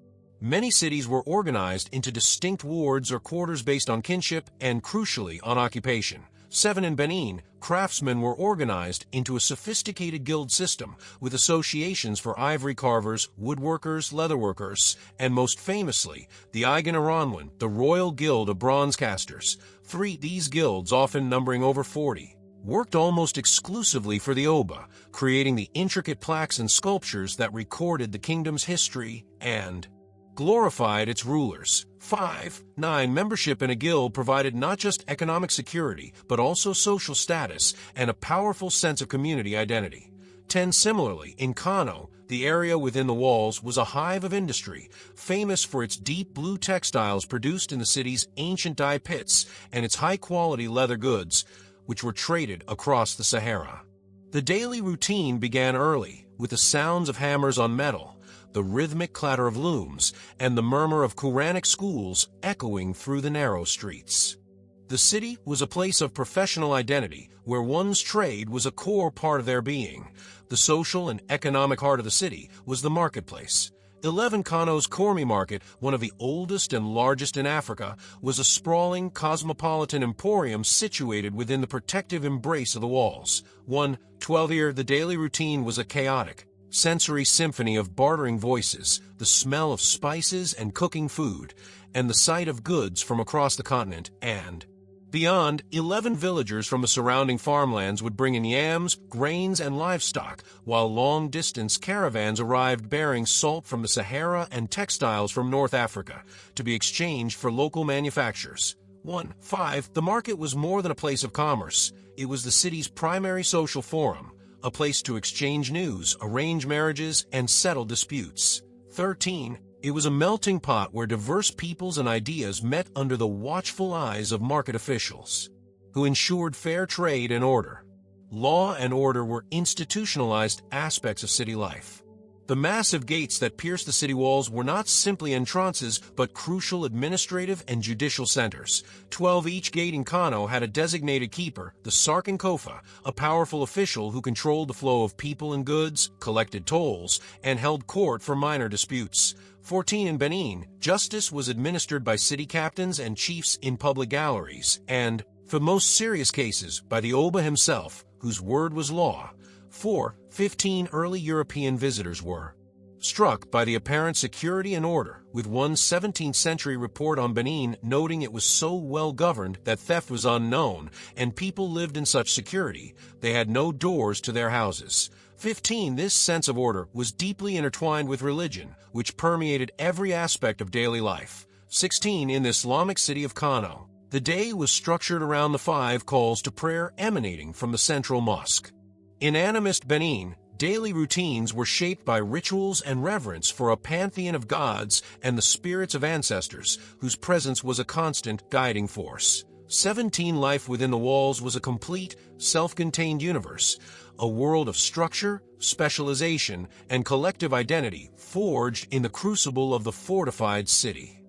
Many cities were organized into distinct wards or quarters based on kinship and, crucially, on occupation. 7 in Benin, craftsmen were organized into a sophisticated guild system with associations for ivory carvers, woodworkers, leatherworkers, and most famously, the Igan, the Royal Guild of Bronze Casters. 3. These guilds, often numbering over 40, worked almost exclusively for the Oba, creating the intricate plaques and sculptures that recorded the kingdom's history and glorified its rulers. 5. 9. Membership in a guild provided not just economic security, but also social status and a powerful sense of community identity. 10. Similarly, in Kano, the area within the walls was a hive of industry, famous for its deep blue textiles produced in the city's ancient dye pits and its high-quality leather goods, which were traded across the Sahara. The daily routine began early, with the sounds of hammers on metal, the rhythmic clatter of looms, and the murmur of Quranic schools echoing through the narrow streets. The city was a place of professional identity, where one's trade was a core part of their being. The social and economic heart of the city was the marketplace. 11. Kano's Kormi Market, one of the oldest and largest in Africa, was a sprawling, cosmopolitan emporium situated within the protective embrace of the walls. 1. 12. Here, the daily routine was a chaotic, sensory symphony of bartering voices, the smell of spices and cooking food, and the sight of goods from across the continent and beyond. 11 villagers from the surrounding farmlands would bring in yams, grains, and livestock, while long-distance caravans arrived bearing salt from the Sahara and textiles from North Africa, to be exchanged for local manufactures. 1. 5. The market was more than a place of commerce. It was the city's primary social forum, a place to exchange news, arrange marriages, and settle disputes. 13. It was a melting pot where diverse peoples and ideas met under the watchful eyes of market officials, who ensured fair trade and order. Law and order were institutionalized aspects of city life. The massive gates that pierced the city walls were not simply entrances, but crucial administrative and judicial centers. 12. Each gate in Kano had a designated keeper, the Sarkin Kofa, a powerful official who controlled the flow of people and goods, collected tolls, and held court for minor disputes. 14. In Benin, justice was administered by city captains and chiefs in public galleries, and, for most serious cases, by the Oba himself, whose word was law. 4. 15 early European visitors were struck by the apparent security and order, with one 17th-century report on Benin noting it was so well governed that theft was unknown, and people lived in such security they had no doors to their houses. 15. This sense of order was deeply intertwined with religion, which permeated every aspect of daily life. 16. In the Islamic city of Kano, the day was structured around the 5 calls to prayer emanating from the central mosque. In animist Benin, daily routines were shaped by rituals and reverence for a pantheon of gods and the spirits of ancestors, whose presence was a constant guiding force. 17. Life within the walls was a complete, self-contained universe, a world of structure, specialization, and collective identity forged in the crucible of the fortified city.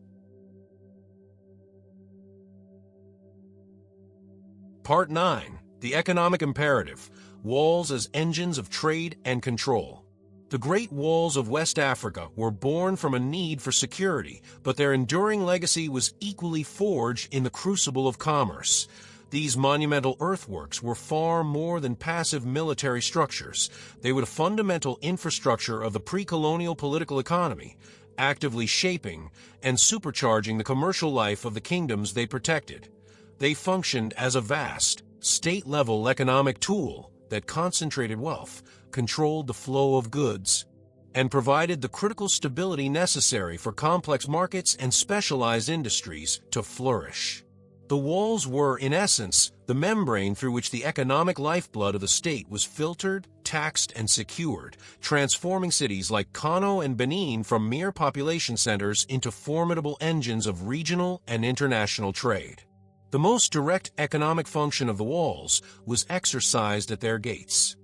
Part 9. The Economic Imperative. Walls as engines of trade and control. The Great Walls of West Africa were born from a need for security, but their enduring legacy was equally forged in the crucible of commerce. These monumental earthworks were far more than passive military structures. They were the fundamental infrastructure of the pre-colonial political economy, actively shaping and supercharging the commercial life of the kingdoms they protected. They functioned as a vast, state-level economic tool that concentrated wealth, controlled the flow of goods, and provided the critical stability necessary for complex markets and specialized industries to flourish. The walls were, in essence, the membrane through which the economic lifeblood of the state was filtered, taxed, and secured, transforming cities like Kano and Benin from mere population centers into formidable engines of regional and international trade. The most direct economic function of the walls was exercised at their gates.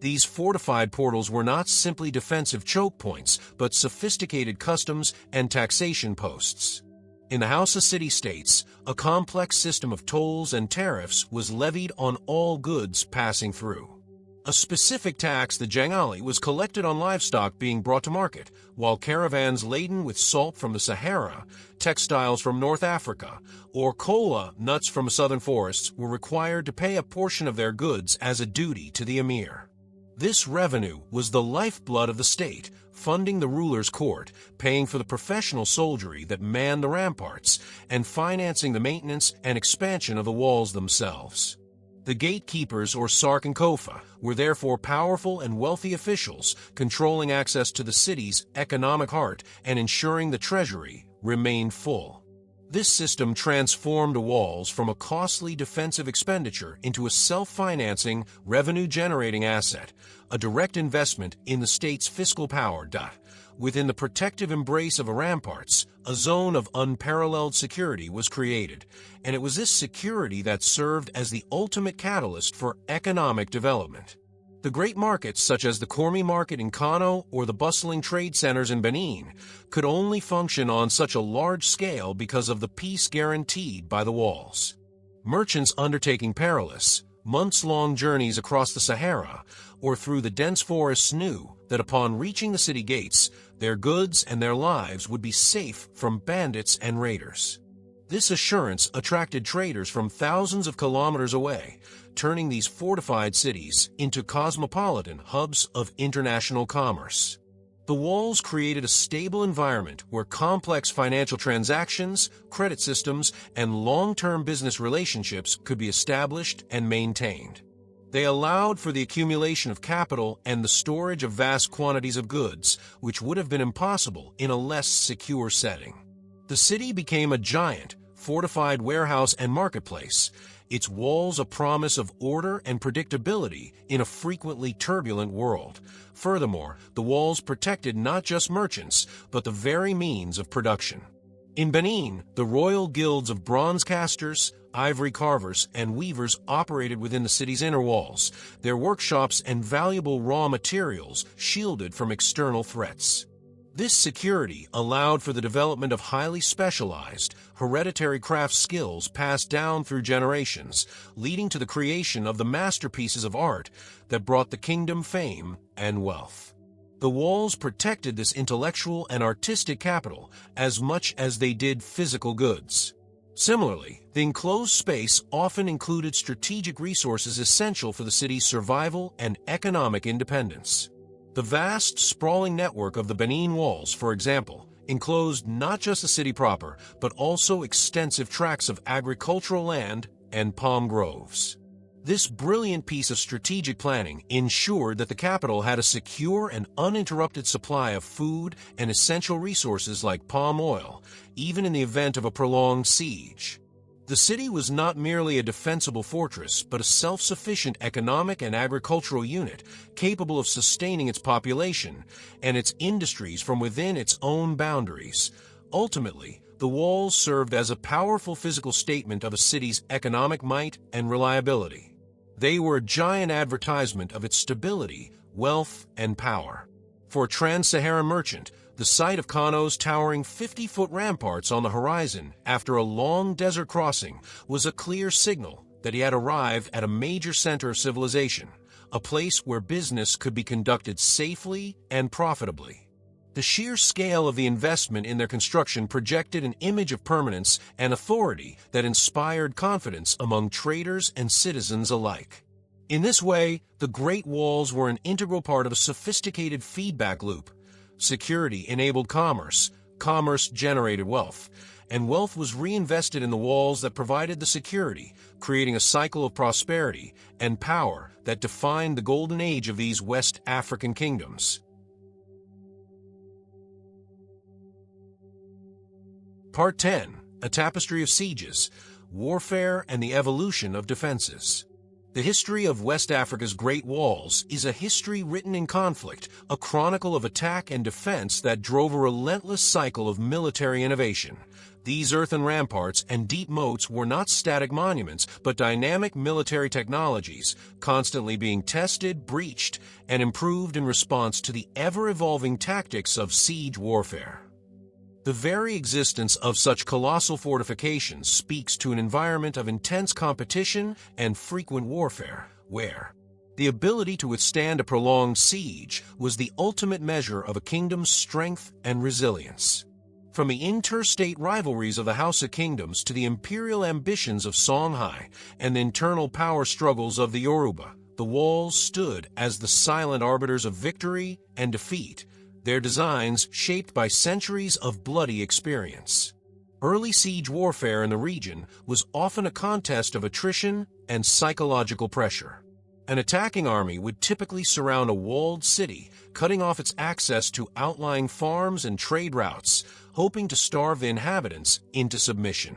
These fortified portals were not simply defensive choke points, but sophisticated customs and taxation posts. In the Hausa city-states, a complex system of tolls and tariffs was levied on all goods passing through. A specific tax, the jangali, was collected on livestock being brought to market, while caravans laden with salt from the Sahara, textiles from North Africa, or kola, nuts from southern forests, were required to pay a portion of their goods as a duty to the emir. This revenue was the lifeblood of the state, funding the ruler's court, paying for the professional soldiery that manned the ramparts, and financing the maintenance and expansion of the walls themselves. The gatekeepers, or Sark and Kofa, were therefore powerful and wealthy officials, controlling access to the city's economic heart and ensuring the treasury remained full. This system transformed the walls from a costly defensive expenditure into a self-financing, revenue-generating asset, a direct investment in the state's fiscal power. Within the protective embrace of the ramparts, a zone of unparalleled security was created, and it was this security that served as the ultimate catalyst for economic development. The great markets, such as the Kormi market in Kano or the bustling trade centers in Benin, could only function on such a large scale because of the peace guaranteed by the walls. Merchants undertaking perilous, months-long journeys across the Sahara or through the dense forests knew that upon reaching the city gates, their goods and their lives would be safe from bandits and raiders. This assurance attracted traders from thousands of kilometers away, turning these fortified cities into cosmopolitan hubs of international commerce. The walls created a stable environment where complex financial transactions, credit systems, and long-term business relationships could be established and maintained. They allowed for the accumulation of capital and the storage of vast quantities of goods, which would have been impossible in a less secure setting. The city became a giant, fortified warehouse and marketplace, its walls a promise of order and predictability in a frequently turbulent world. Furthermore, the walls protected not just merchants, but the very means of production. In Benin, the royal guilds of bronze casters, ivory carvers, and weavers operated within the city's inner walls, their workshops and valuable raw materials shielded from external threats. This security allowed for the development of highly specialized, hereditary craft skills passed down through generations, leading to the creation of the masterpieces of art that brought the kingdom fame and wealth. The walls protected this intellectual and artistic capital as much as they did physical goods. Similarly, the enclosed space often included strategic resources essential for the city's survival and economic independence. The vast, sprawling network of the Benin walls, for example, enclosed not just the city proper, but also extensive tracts of agricultural land and palm groves. This brilliant piece of strategic planning ensured that the capital had a secure and uninterrupted supply of food and essential resources like palm oil, even in the event of a prolonged siege. The city was not merely a defensible fortress, but a self-sufficient economic and agricultural unit capable of sustaining its population and its industries from within its own boundaries. Ultimately, the walls served as a powerful physical statement of a city's economic might and reliability. They were a giant advertisement of its stability, wealth, and power. For a trans-Saharan merchant, the sight of Kano's towering 50-foot ramparts on the horizon after a long desert crossing was a clear signal that he had arrived at a major center of civilization, a place where business could be conducted safely and profitably. The sheer scale of the investment in their construction projected an image of permanence and authority that inspired confidence among traders and citizens alike. In this way, the Great Walls were an integral part of a sophisticated feedback loop. Security enabled commerce, commerce generated wealth, and wealth was reinvested in the walls that provided the security, creating a cycle of prosperity and power that defined the golden age of these West African kingdoms. Part 10. A Tapestry of Sieges, Warfare and the Evolution of Defenses. The history of West Africa's Great Walls is a history written in conflict, a chronicle of attack and defense that drove a relentless cycle of military innovation. These earthen ramparts and deep moats were not static monuments, but dynamic military technologies, constantly being tested, breached, and improved in response to the ever-evolving tactics of siege warfare. The very existence of such colossal fortifications speaks to an environment of intense competition and frequent warfare, where the ability to withstand a prolonged siege was the ultimate measure of a kingdom's strength and resilience. From the interstate rivalries of the House of Kingdoms to the imperial ambitions of Songhai and the internal power struggles of the Yoruba, the walls stood as the silent arbiters of victory and defeat, their designs shaped by centuries of bloody experience. Early siege warfare in the region was often a contest of attrition and psychological pressure. An attacking army would typically surround a walled city, cutting off its access to outlying farms and trade routes, hoping to starve the inhabitants into submission.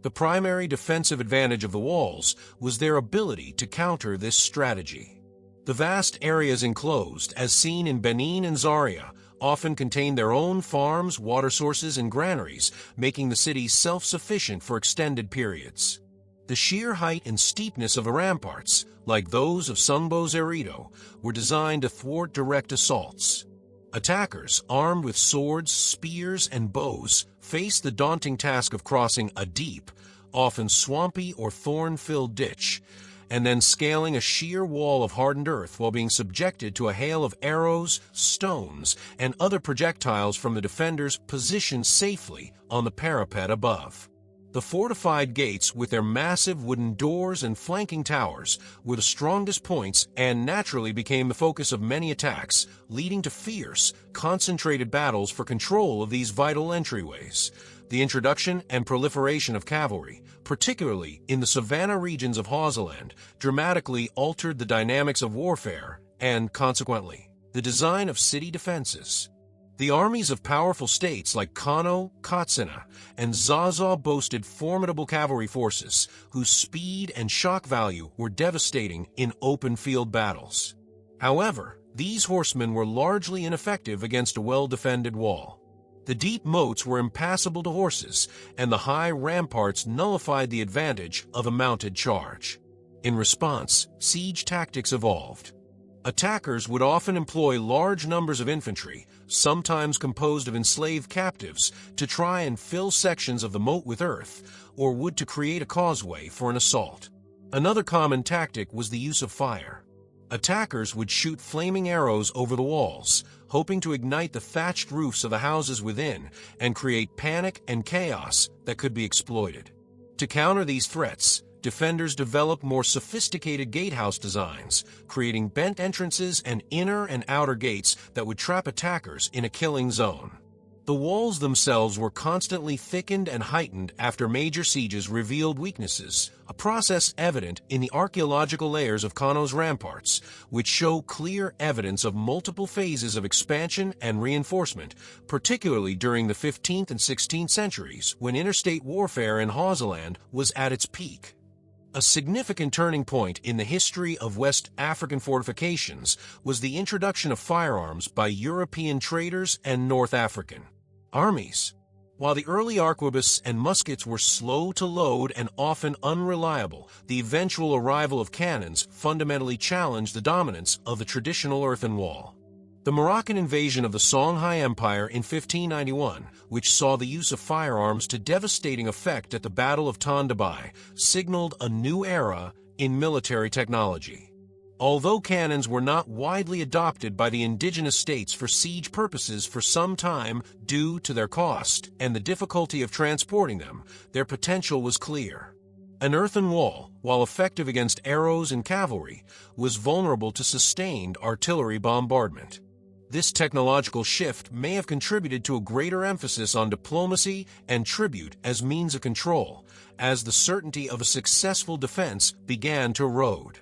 The primary defensive advantage of the walls was their ability to counter this strategy. The vast areas enclosed, as seen in Benin and Zaria, often contained their own farms, water sources, and granaries, making the cities self-sufficient for extended periods. The sheer height and steepness of the ramparts, like those of Sungbo's Erido, were designed to thwart direct assaults. Attackers, armed with swords, spears, and bows, faced the daunting task of crossing a deep, often swampy or thorn-filled ditch, and then scaling a sheer wall of hardened earth while being subjected to a hail of arrows, stones, and other projectiles from the defenders positioned safely on the parapet above. The fortified gates, with their massive wooden doors and flanking towers, were the strongest points and naturally became the focus of many attacks, leading to fierce, concentrated battles for control of these vital entryways. The introduction and proliferation of cavalry, particularly in the savanna regions of Hausaland, dramatically altered the dynamics of warfare and, consequently, the design of city defenses. The armies of powerful states like Kano, Katsina, and Zaza boasted formidable cavalry forces whose speed and shock value were devastating in open-field battles. However, these horsemen were largely ineffective against a well-defended wall. The deep moats were impassable to horses, and the high ramparts nullified the advantage of a mounted charge. In response, siege tactics evolved. Attackers would often employ large numbers of infantry, sometimes composed of enslaved captives, to try and fill sections of the moat with earth, or would to create a causeway for an assault. Another common tactic was the use of fire. Attackers would shoot flaming arrows over the walls, hoping to ignite the thatched roofs of the houses within and create panic and chaos that could be exploited. To counter these threats, defenders developed more sophisticated gatehouse designs, creating bent entrances and inner and outer gates that would trap attackers in a killing zone. The walls themselves were constantly thickened and heightened after major sieges revealed weaknesses, a process evident in the archaeological layers of Kano's ramparts, which show clear evidence of multiple phases of expansion and reinforcement, particularly during the 15th and 16th centuries when interstate warfare in Hausaland was at its peak. A significant turning point in the history of West African fortifications was the introduction of firearms by European traders and North African armies. While the early arquebus and muskets were slow to load and often unreliable, the eventual arrival of cannons fundamentally challenged the dominance of the traditional earthen wall. The Moroccan invasion of the Songhai Empire in 1591, which saw the use of firearms to devastating effect at the Battle of Tondabai, signaled a new era in military technology. Although cannons were not widely adopted by the indigenous states for siege purposes for some time due to their cost and the difficulty of transporting them, their potential was clear. An earthen wall, while effective against arrows and cavalry, was vulnerable to sustained artillery bombardment. This technological shift may have contributed to a greater emphasis on diplomacy and tribute as means of control, as the certainty of a successful defense began to erode.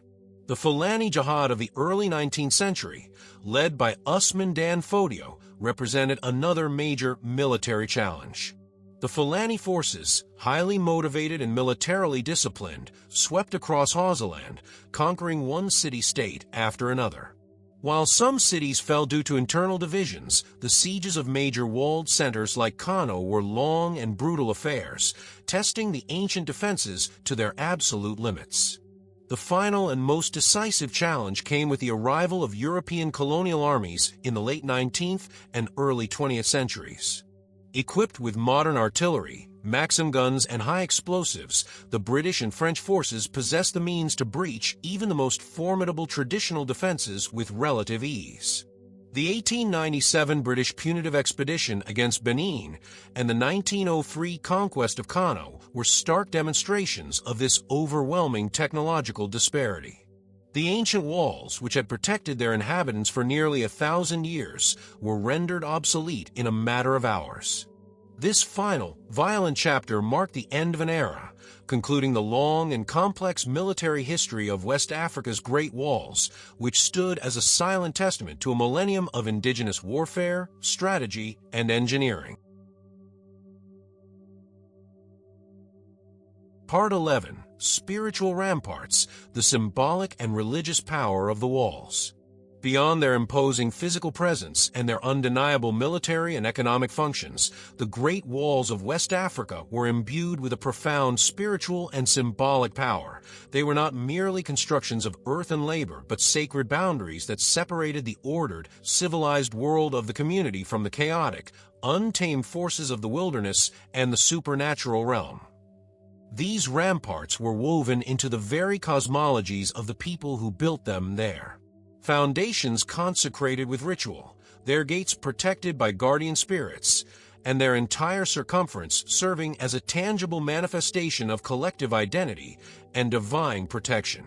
The Fulani Jihad of the early 19th century, led by Usman Dan Fodio, represented another major military challenge. The Fulani forces, highly motivated and militarily disciplined, swept across Hausaland, conquering one city-state after another. While some cities fell due to internal divisions, the sieges of major walled centers like Kano were long and brutal affairs, testing the ancient defenses to their absolute limits. The final and most decisive challenge came with the arrival of European colonial armies in the late 19th and early 20th centuries. Equipped with modern artillery, Maxim guns, and high explosives, the British and French forces possessed the means to breach even the most formidable traditional defenses with relative ease. The 1897 British punitive expedition against Benin and the 1903 conquest of Kano were stark demonstrations of this overwhelming technological disparity. The ancient walls, which had protected their inhabitants for nearly 1,000 years, were rendered obsolete in a matter of hours. This final, violent chapter marked the end of an era, concluding the long and complex military history of West Africa's Great Walls, which stood as a silent testament to a millennium of indigenous warfare, strategy, and engineering. Part 11. Spiritual Ramparts, the Symbolic and Religious Power of the Walls. Beyond their imposing physical presence and their undeniable military and economic functions, the Great Walls of West Africa were imbued with a profound spiritual and symbolic power. They were not merely constructions of earth and labor, but sacred boundaries that separated the ordered, civilized world of the community from the chaotic, untamed forces of the wilderness and the supernatural realm. These ramparts were woven into the very cosmologies of the people who built them there. Foundations consecrated with ritual, their gates protected by guardian spirits, and their entire circumference serving as a tangible manifestation of collective identity and divine protection.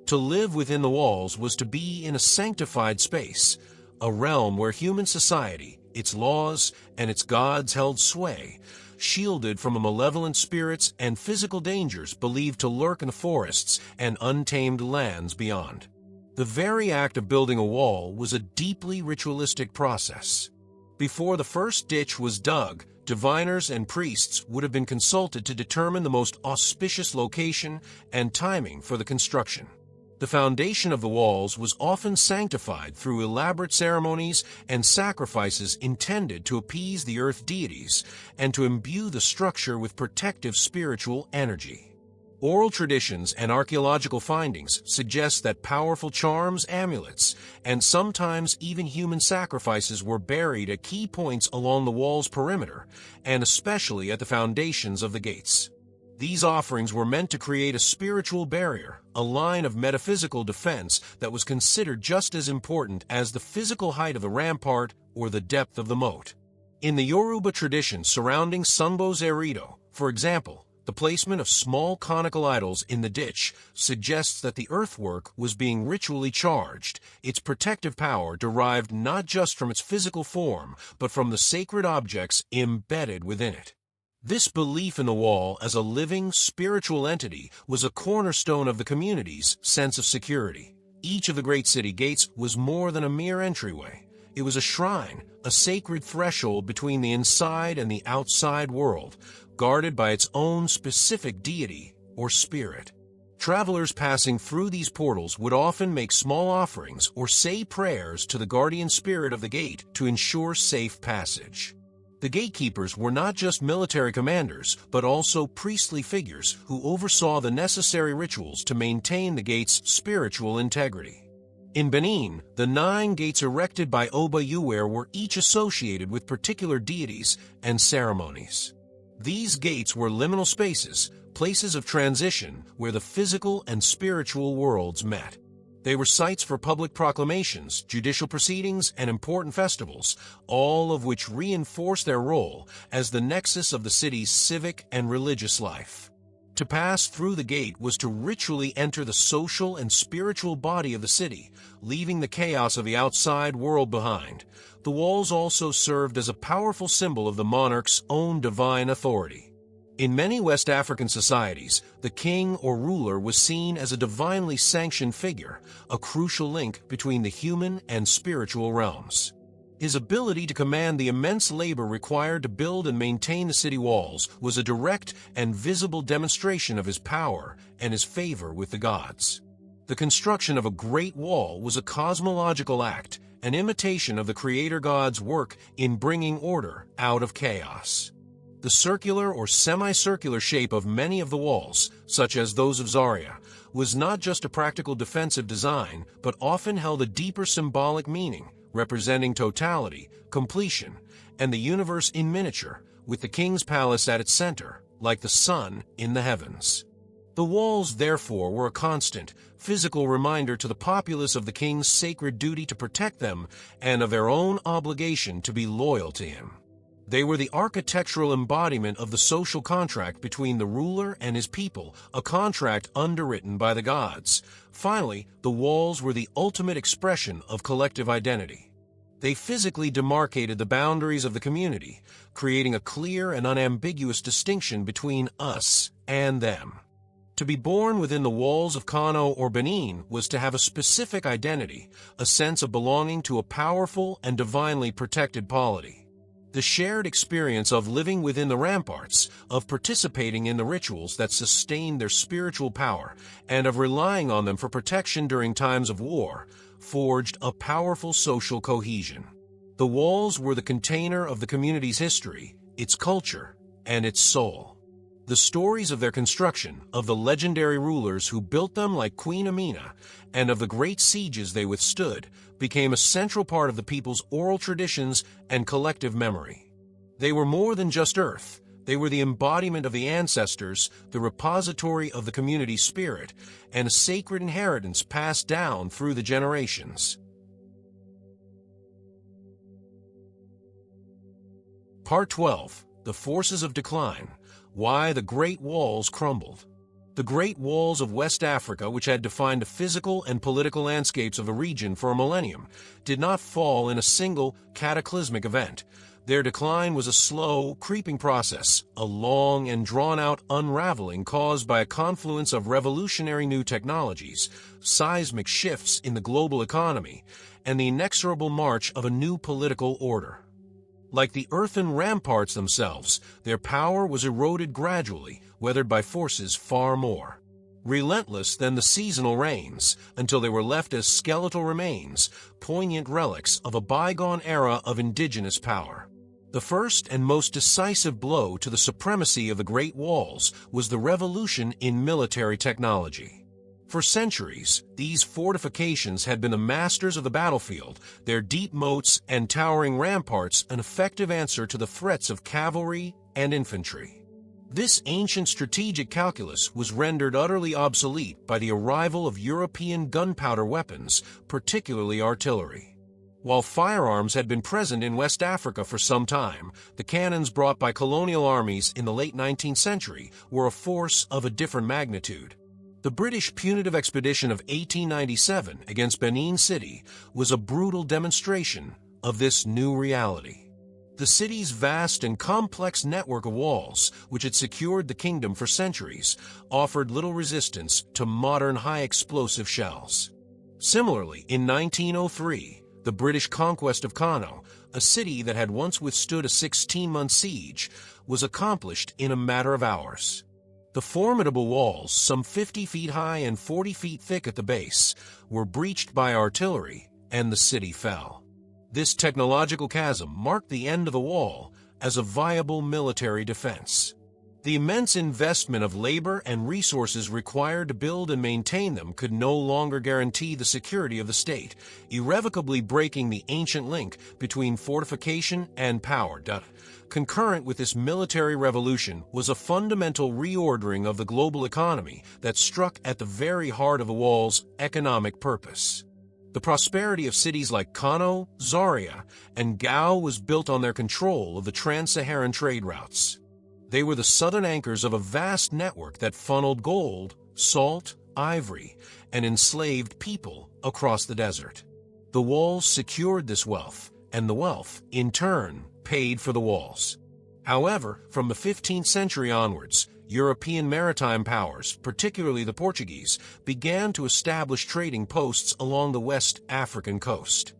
To live within the walls was to be in a sanctified space, a realm where human society, its laws, and its gods held sway, shielded from malevolent spirits and physical dangers believed to lurk in the forests and untamed lands beyond. The very act of building a wall was a deeply ritualistic process. Before the first ditch was dug, diviners and priests would have been consulted to determine the most auspicious location and timing for the construction. The foundation of the walls was often sanctified through elaborate ceremonies and sacrifices intended to appease the earth deities and to imbue the structure with protective spiritual energy. Oral traditions and archaeological findings suggest that powerful charms, amulets, and sometimes even human sacrifices were buried at key points along the wall's perimeter, and especially at the foundations of the gates. These offerings were meant to create a spiritual barrier, a line of metaphysical defense that was considered just as important as the physical height of the rampart or the depth of the moat. In the Yoruba tradition surrounding Sunbo's Erido, for example, the placement of small conical idols in the ditch suggests that the earthwork was being ritually charged, its protective power derived not just from its physical form, but from the sacred objects embedded within it. This belief in the wall as a living, spiritual entity was a cornerstone of the community's sense of security. Each of the great city gates was more than a mere entryway. It was a shrine, a sacred threshold between the inside and the outside world, guarded by its own specific deity or spirit. Travelers passing through these portals would often make small offerings or say prayers to the guardian spirit of the gate to ensure safe passage. The gatekeepers were not just military commanders, but also priestly figures who oversaw the necessary rituals to maintain the gate's spiritual integrity. In Benin, the 9 gates erected by Oba Uwere were each associated with particular deities and ceremonies. These gates were liminal spaces, places of transition where the physical and spiritual worlds met. They were sites for public proclamations, judicial proceedings, and important festivals, all of which reinforced their role as the nexus of the city's civic and religious life. To pass through the gate was to ritually enter the social and spiritual body of the city, leaving the chaos of the outside world behind. The walls also served as a powerful symbol of the monarch's own divine authority. In many West African societies, the king or ruler was seen as a divinely sanctioned figure, a crucial link between the human and spiritual realms. His ability to command the immense labor required to build and maintain the city walls was a direct and visible demonstration of his power and his favor with the gods. The construction of a Great Wall was a cosmological act, an imitation of the Creator God's work in bringing order out of chaos. The circular or semicircular shape of many of the walls, such as those of Zaria, was not just a practical defensive design, but often held a deeper symbolic meaning, representing totality, completion, and the universe in miniature, with the king's palace at its center, like the sun in the heavens. The walls, therefore, were a constant, physical reminder to the populace of the king's sacred duty to protect them and of their own obligation to be loyal to him. They were the architectural embodiment of the social contract between the ruler and his people, a contract underwritten by the gods. Finally, the walls were the ultimate expression of collective identity. They physically demarcated the boundaries of the community, creating a clear and unambiguous distinction between us and them. To be born within the walls of Kano or Benin was to have a specific identity, a sense of belonging to a powerful and divinely protected polity. The shared experience of living within the ramparts, of participating in the rituals that sustained their spiritual power, and of relying on them for protection during times of war, forged a powerful social cohesion. The walls were the container of the community's history, its culture, and its soul. The stories of their construction, of the legendary rulers who built them like Queen Amina, and of the great sieges they withstood, became a central part of the people's oral traditions and collective memory. They were more than just earth. They were the embodiment of the ancestors, the repository of the community's spirit, and a sacred inheritance passed down through the generations. Part 12. The Forces of Decline. Why the Great Walls Crumbled. The Great Walls of West Africa, which had defined the physical and political landscapes of a region for a millennium, did not fall in a single cataclysmic event. Their decline was a slow, creeping process, a long and drawn-out unraveling caused by a confluence of revolutionary new technologies, seismic shifts in the global economy, and the inexorable march of a new political order. Like the earthen ramparts themselves, their power was eroded gradually, weathered by forces far more relentless than the seasonal rains, until they were left as skeletal remains, poignant relics of a bygone era of indigenous power. The first and most decisive blow to the supremacy of the Great Walls was the revolution in military technology. For centuries, these fortifications had been the masters of the battlefield, their deep moats and towering ramparts an effective answer to the threats of cavalry and infantry. This ancient strategic calculus was rendered utterly obsolete by the arrival of European gunpowder weapons, particularly artillery. While firearms had been present in West Africa for some time, the cannons brought by colonial armies in the late 19th century were a force of a different magnitude. The British punitive expedition of 1897 against Benin City was a brutal demonstration of this new reality. The city's vast and complex network of walls, which had secured the kingdom for centuries, offered little resistance to modern high-explosive shells. Similarly, in 1903, the British conquest of Kano, a city that had once withstood a 16-month siege, was accomplished in a matter of hours. The formidable walls, some 50 feet high and 40 feet thick at the base, were breached by artillery, and the city fell. This technological chasm marked the end of the wall as a viable military defense. The immense investment of labor and resources required to build and maintain them could no longer guarantee the security of the state, irrevocably breaking the ancient link between fortification and power. Concurrent with this military revolution was a fundamental reordering of the global economy that struck at the very heart of the wall's economic purpose. The prosperity of cities like Kano, Zaria, and Gao was built on their control of the trans-Saharan trade routes. They were the southern anchors of a vast network that funneled gold, salt, ivory, and enslaved people across the desert. The walls secured this wealth, and the wealth, in turn, paid for the walls. However, from the 15th century onwards, European maritime powers, particularly the Portuguese, began to establish trading posts along the West African coast.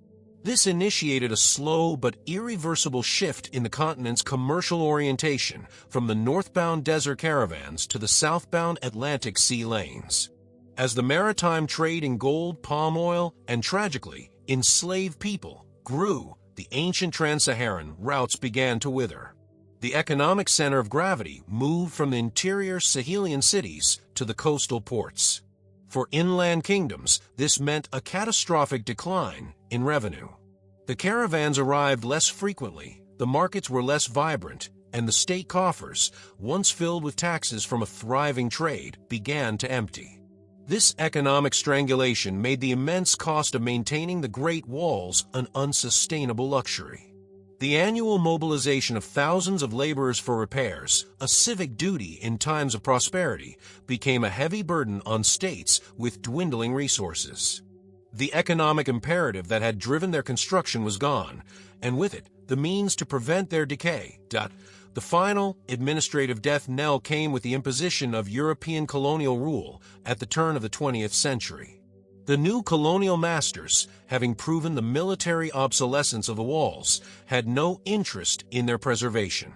This initiated a slow but irreversible shift in the continent's commercial orientation from the northbound desert caravans to the southbound Atlantic Sea lanes. As the maritime trade in gold, palm oil, and tragically, enslaved people grew, the ancient trans-Saharan routes began to wither. The economic center of gravity moved from the interior Sahelian cities to the coastal ports. For inland kingdoms, this meant a catastrophic decline in revenue. The caravans arrived less frequently, the markets were less vibrant, and the state coffers, once filled with taxes from a thriving trade, began to empty. This economic strangulation made the immense cost of maintaining the Great Walls an unsustainable luxury. The annual mobilization of thousands of laborers for repairs, a civic duty in times of prosperity, became a heavy burden on states with dwindling resources. The economic imperative that had driven their construction was gone, and with it, the means to prevent their decay. The final administrative death knell came with the imposition of European colonial rule at the turn of the 20th century. The new colonial masters, having proven the military obsolescence of the walls, had no interest in their preservation.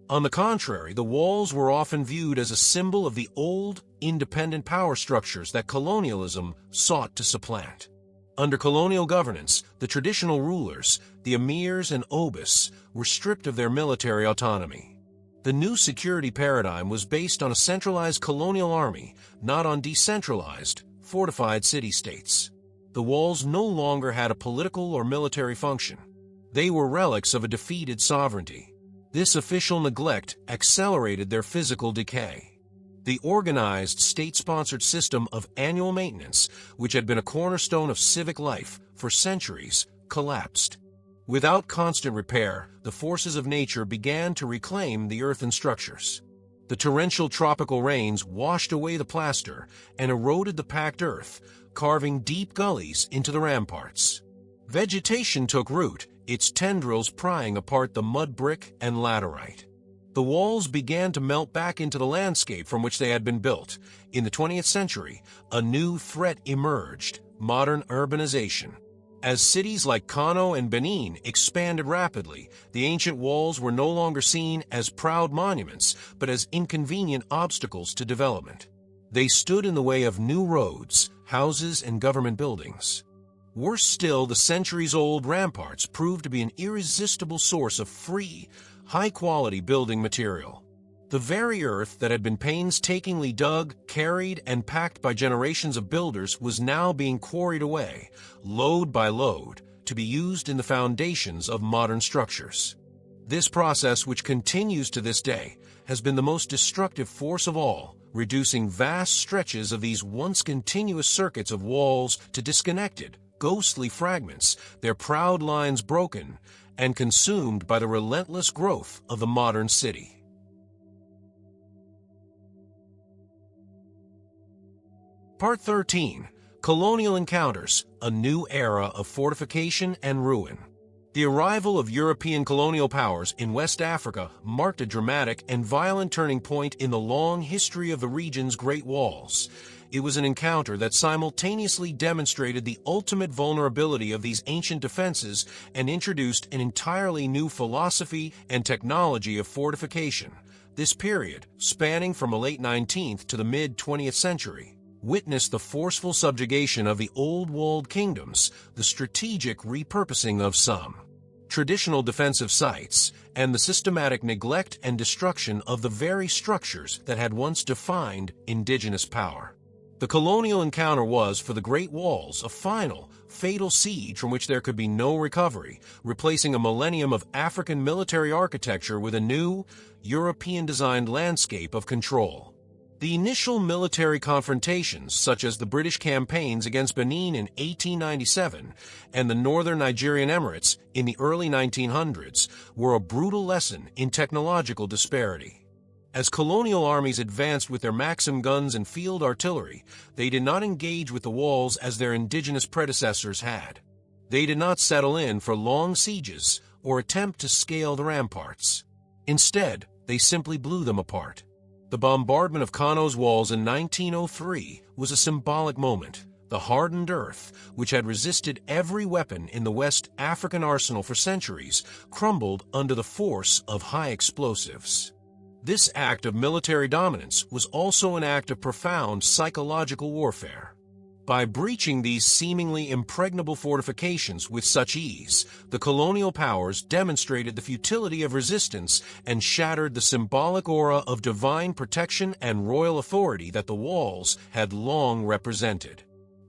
On the contrary, the walls were often viewed as a symbol of the old, independent power structures that colonialism sought to supplant. Under colonial governance, the traditional rulers, the emirs and obis, were stripped of their military autonomy. The new security paradigm was based on a centralized colonial army, not on decentralized, fortified city-states. The walls no longer had a political or military function. They were relics of a defeated sovereignty. This official neglect accelerated their physical decay. The organized, state-sponsored system of annual maintenance, which had been a cornerstone of civic life for centuries, collapsed. Without constant repair, the forces of nature began to reclaim the earthen structures. The torrential tropical rains washed away the plaster and eroded the packed earth, carving deep gullies into the ramparts. Vegetation took root, its tendrils prying apart the mud brick and laterite. The walls began to melt back into the landscape from which they had been built. In the 20th century, a new threat emerged: modern urbanization. As cities like Kano and Benin expanded rapidly, the ancient walls were no longer seen as proud monuments, but as inconvenient obstacles to development. They stood in the way of new roads, houses, and government buildings. Worse still, the centuries-old ramparts proved to be an irresistible source of free, high-quality building material. The very earth that had been painstakingly dug, carried, and packed by generations of builders was now being quarried away, load by load, to be used in the foundations of modern structures. This process, which continues to this day, has been the most destructive force of all, reducing vast stretches of these once continuous circuits of walls to disconnected, ghostly fragments, their proud lines broken and consumed by the relentless growth of the modern city. Part 13. Colonial Encounters, a New Era of Fortification and Ruin. The arrival of European colonial powers in West Africa marked a dramatic and violent turning point in the long history of the region's Great Walls. It was an encounter that simultaneously demonstrated the ultimate vulnerability of these ancient defenses and introduced an entirely new philosophy and technology of fortification. This period, spanning from the late 19th to the mid-20th century, witnessed the forceful subjugation of the old walled kingdoms, the strategic repurposing of some traditional defensive sites, and the systematic neglect and destruction of the very structures that had once defined indigenous power. The colonial encounter was, for the Great Walls, a final, fatal siege from which there could be no recovery, replacing a millennium of African military architecture with a new, European-designed landscape of control. The initial military confrontations, such as the British campaigns against Benin in 1897 and the Northern Nigerian Emirates in the early 1900s, were a brutal lesson in technological disparity. As colonial armies advanced with their Maxim guns and field artillery, they did not engage with the walls as their indigenous predecessors had. They did not settle in for long sieges or attempt to scale the ramparts. Instead, they simply blew them apart. The bombardment of Kano's walls in 1903 was a symbolic moment. The hardened earth, which had resisted every weapon in the West African arsenal for centuries, crumbled under the force of high explosives. This act of military dominance was also an act of profound psychological warfare. By breaching these seemingly impregnable fortifications with such ease, the colonial powers demonstrated the futility of resistance and shattered the symbolic aura of divine protection and royal authority that the walls had long represented.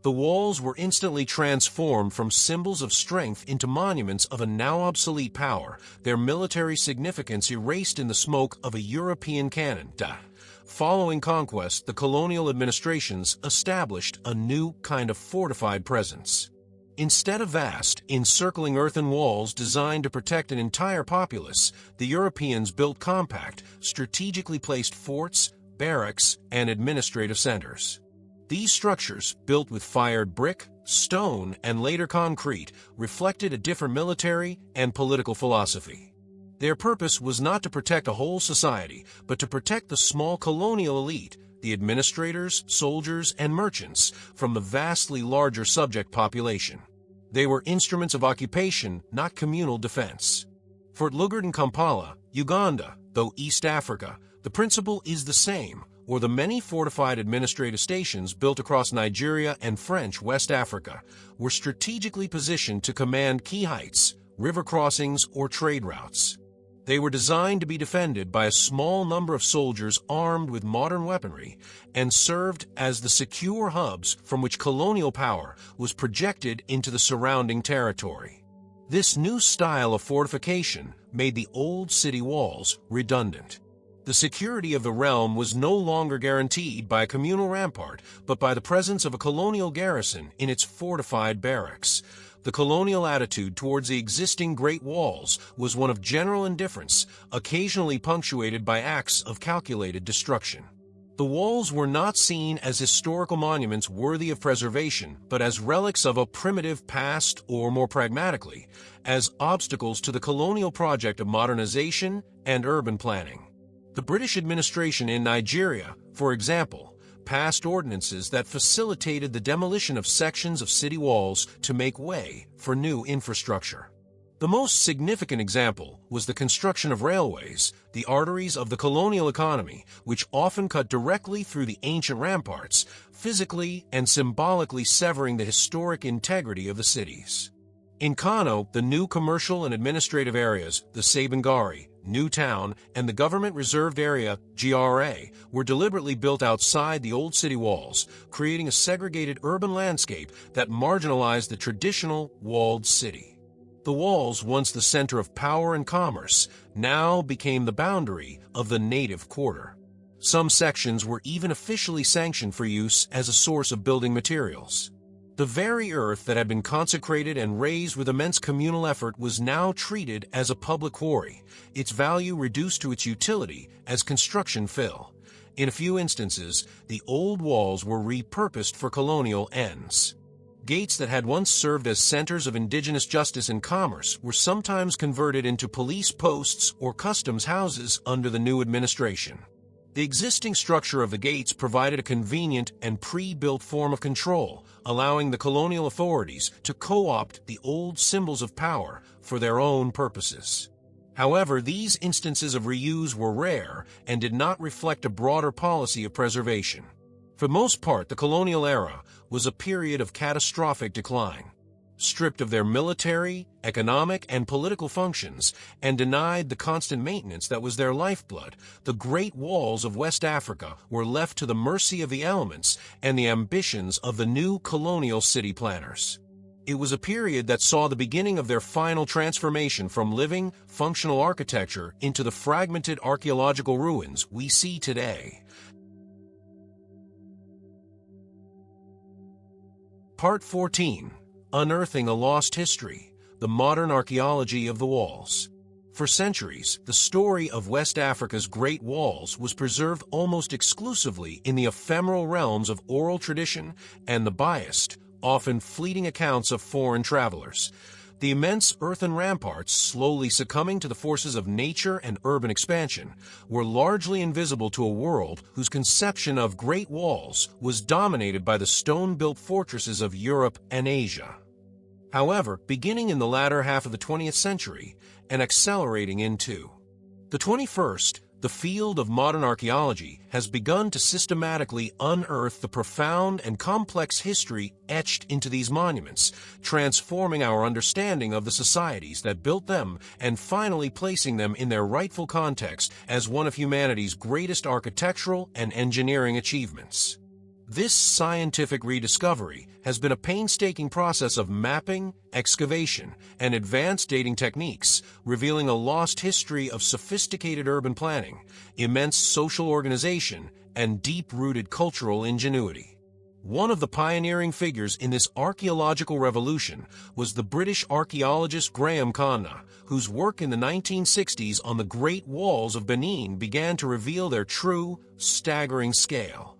The walls were instantly transformed from symbols of strength into monuments of a now obsolete power, their military significance erased in the smoke of a European cannon. Following conquest, the colonial administrations established a new kind of fortified presence. Instead of vast, encircling earthen walls designed to protect an entire populace, the Europeans built compact, strategically placed forts, barracks, and administrative centers. These structures, built with fired brick, stone, and later concrete, reflected a different military and political philosophy. Their purpose was not to protect a whole society, but to protect the small colonial elite, the administrators, soldiers, and merchants, from the vastly larger subject population. They were instruments of occupation, not communal defense. For Lugard and Kampala, Uganda, though East Africa, the principle is the same, or the many fortified administrative stations built across Nigeria and French West Africa were strategically positioned to command key heights, river crossings, or trade routes. They were designed to be defended by a small number of soldiers armed with modern weaponry and served as the secure hubs from which colonial power was projected into the surrounding territory. This new style of fortification made the old city walls redundant. The security of the realm was no longer guaranteed by a communal rampart, but by the presence of a colonial garrison in its fortified barracks. The colonial attitude towards the existing Great Walls was one of general indifference, occasionally punctuated by acts of calculated destruction. The walls were not seen as historical monuments worthy of preservation, but as relics of a primitive past, or more pragmatically, as obstacles to the colonial project of modernization and urban planning. The British administration in Nigeria, for example, passed ordinances that facilitated the demolition of sections of city walls to make way for new infrastructure. The most significant example was the construction of railways, the arteries of the colonial economy, which often cut directly through the ancient ramparts, physically and symbolically severing the historic integrity of the cities. In Kano, the new commercial and administrative areas, the Sabangari, New Town, and the Government Reserved Area, GRA, were deliberately built outside the old city walls, creating a segregated urban landscape that marginalized the traditional walled city. The walls, once the center of power and commerce, now became the boundary of the native quarter. Some sections were even officially sanctioned for use as a source of building materials. The very earth that had been consecrated and raised with immense communal effort was now treated as a public quarry, its value reduced to its utility as construction fill. In a few instances, the old walls were repurposed for colonial ends. Gates that had once served as centers of indigenous justice and commerce were sometimes converted into police posts or customs houses under the new administration. The existing structure of the gates provided a convenient and pre-built form of control, allowing the colonial authorities to co-opt the old symbols of power for their own purposes. However, these instances of reuse were rare and did not reflect a broader policy of preservation. For the most part, the colonial era was a period of catastrophic decline. Stripped of their military, economic, and political functions, and denied the constant maintenance that was their lifeblood, the Great Walls of West Africa were left to the mercy of the elements and the ambitions of the new colonial city planners. It was a period that saw the beginning of their final transformation from living, functional architecture into the fragmented archaeological ruins we see today. Part 14. Unearthing a Lost History, the Modern Archaeology of the Walls. For centuries, the story of West Africa's Great Walls was preserved almost exclusively in the ephemeral realms of oral tradition and the biased, often fleeting accounts of foreign travelers. The immense earthen ramparts, slowly succumbing to the forces of nature and urban expansion, were largely invisible to a world whose conception of Great Walls was dominated by the stone-built fortresses of Europe and Asia. However, beginning in the latter half of the 20th century and accelerating into the 21st, The field of modern archaeology has begun to systematically unearth the profound and complex history etched into these monuments, transforming our understanding of the societies that built them and finally placing them in their rightful context as one of humanity's greatest architectural and engineering achievements. This scientific rediscovery has been a painstaking process of mapping, excavation, and advanced dating techniques, revealing a lost history of sophisticated urban planning, immense social organization, and deep-rooted cultural ingenuity. One of the pioneering figures in this archaeological revolution was the British archaeologist Graham Conna, whose work in the 1960s on the Great Walls of Benin began to reveal their true, staggering scale.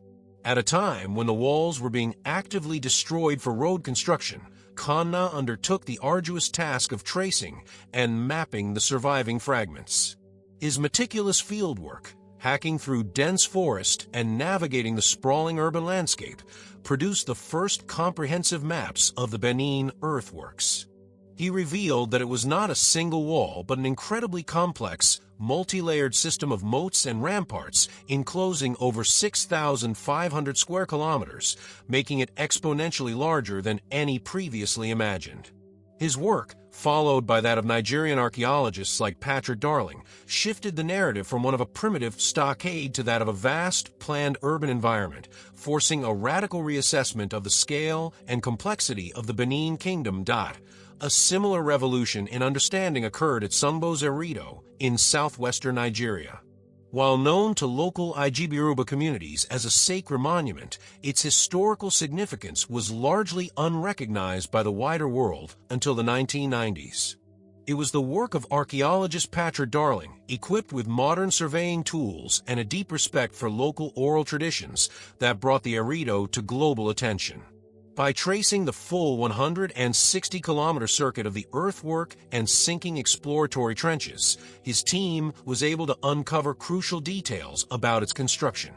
At a time when the walls were being actively destroyed for road construction, Conna undertook the arduous task of tracing and mapping the surviving fragments. His meticulous fieldwork, hacking through dense forest and navigating the sprawling urban landscape, produced the first comprehensive maps of the Benin earthworks. He revealed that it was not a single wall, but an incredibly complex, multi-layered system of moats and ramparts enclosing over 6,500 square kilometers, making it exponentially larger than any previously imagined. His work, followed by that of Nigerian archaeologists like Patrick Darling, shifted the narrative from one of a primitive stockade to that of a vast, planned urban environment, forcing a radical reassessment of the scale and complexity of the Benin Kingdom. A similar revolution in understanding occurred at Sambos-Eredo in southwestern Nigeria. While known to local Ijibiruba communities as a sacred monument, its historical significance was largely unrecognized by the wider world until the 1990s. It was the work of archaeologist Patrick Darling, equipped with modern surveying tools and a deep respect for local oral traditions, that brought the Eredo to global attention. By tracing the full 160-kilometer circuit of the earthwork and sinking exploratory trenches, his team was able to uncover crucial details about its construction.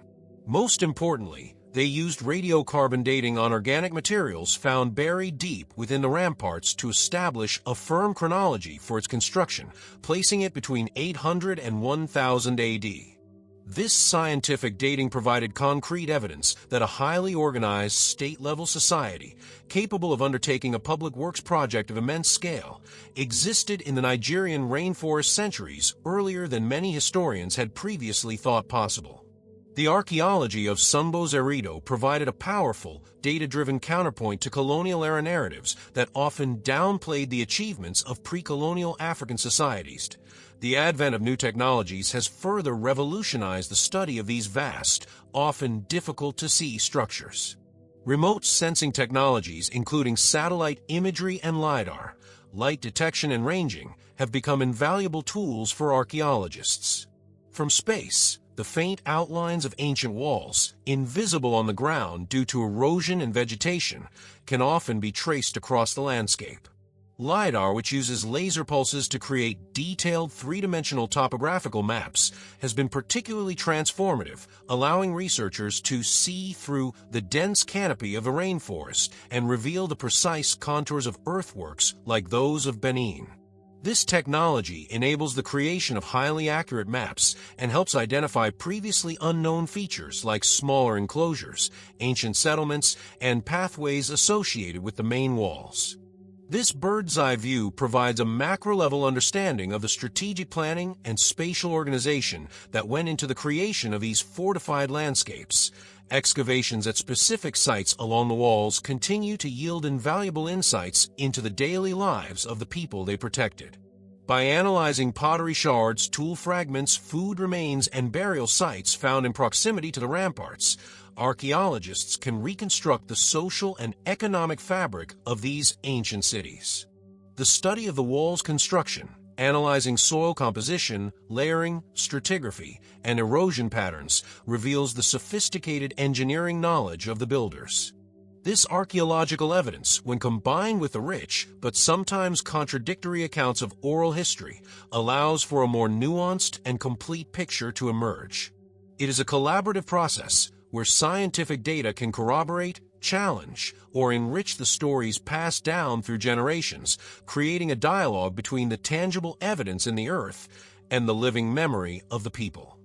Most importantly, they used radiocarbon dating on organic materials found buried deep within the ramparts to establish a firm chronology for its construction, placing it between 800 and 1000 AD. This scientific dating provided concrete evidence that a highly organized state-level society, capable of undertaking a public works project of immense scale, existed in the Nigerian rainforest centuries earlier than many historians had previously thought possible. The archaeology of Sambos-Eredo provided a powerful, data-driven counterpoint to colonial-era narratives that often downplayed the achievements of pre-colonial African societies. The advent of new technologies has further revolutionized the study of these vast, often difficult-to-see structures. Remote sensing technologies, including satellite imagery and LiDAR, light detection and ranging, have become invaluable tools for archaeologists. From space, the faint outlines of ancient walls, invisible on the ground due to erosion and vegetation, can often be traced across the landscape. LiDAR, which uses laser pulses to create detailed three-dimensional topographical maps, has been particularly transformative, allowing researchers to see through the dense canopy of a rainforest and reveal the precise contours of earthworks like those of Benin. This technology enables the creation of highly accurate maps and helps identify previously unknown features like smaller enclosures, ancient settlements, and pathways associated with the main walls. This bird's-eye view provides a macro-level understanding of the strategic planning and spatial organization that went into the creation of these fortified landscapes. Excavations at specific sites along the walls continue to yield invaluable insights into the daily lives of the people they protected. By analyzing pottery shards, tool fragments, food remains, and burial sites found in proximity to the ramparts, archaeologists can reconstruct the social and economic fabric of these ancient cities. The study of the wall's construction, analyzing soil composition, layering, stratigraphy, and erosion patterns, reveals the sophisticated engineering knowledge of the builders. This archaeological evidence, when combined with the rich but sometimes contradictory accounts of oral history, allows for a more nuanced and complete picture to emerge. It is a collaborative process where scientific data can corroborate, challenge, or enrich the stories passed down through generations, creating a dialogue between the tangible evidence in the earth and the living memory of the people.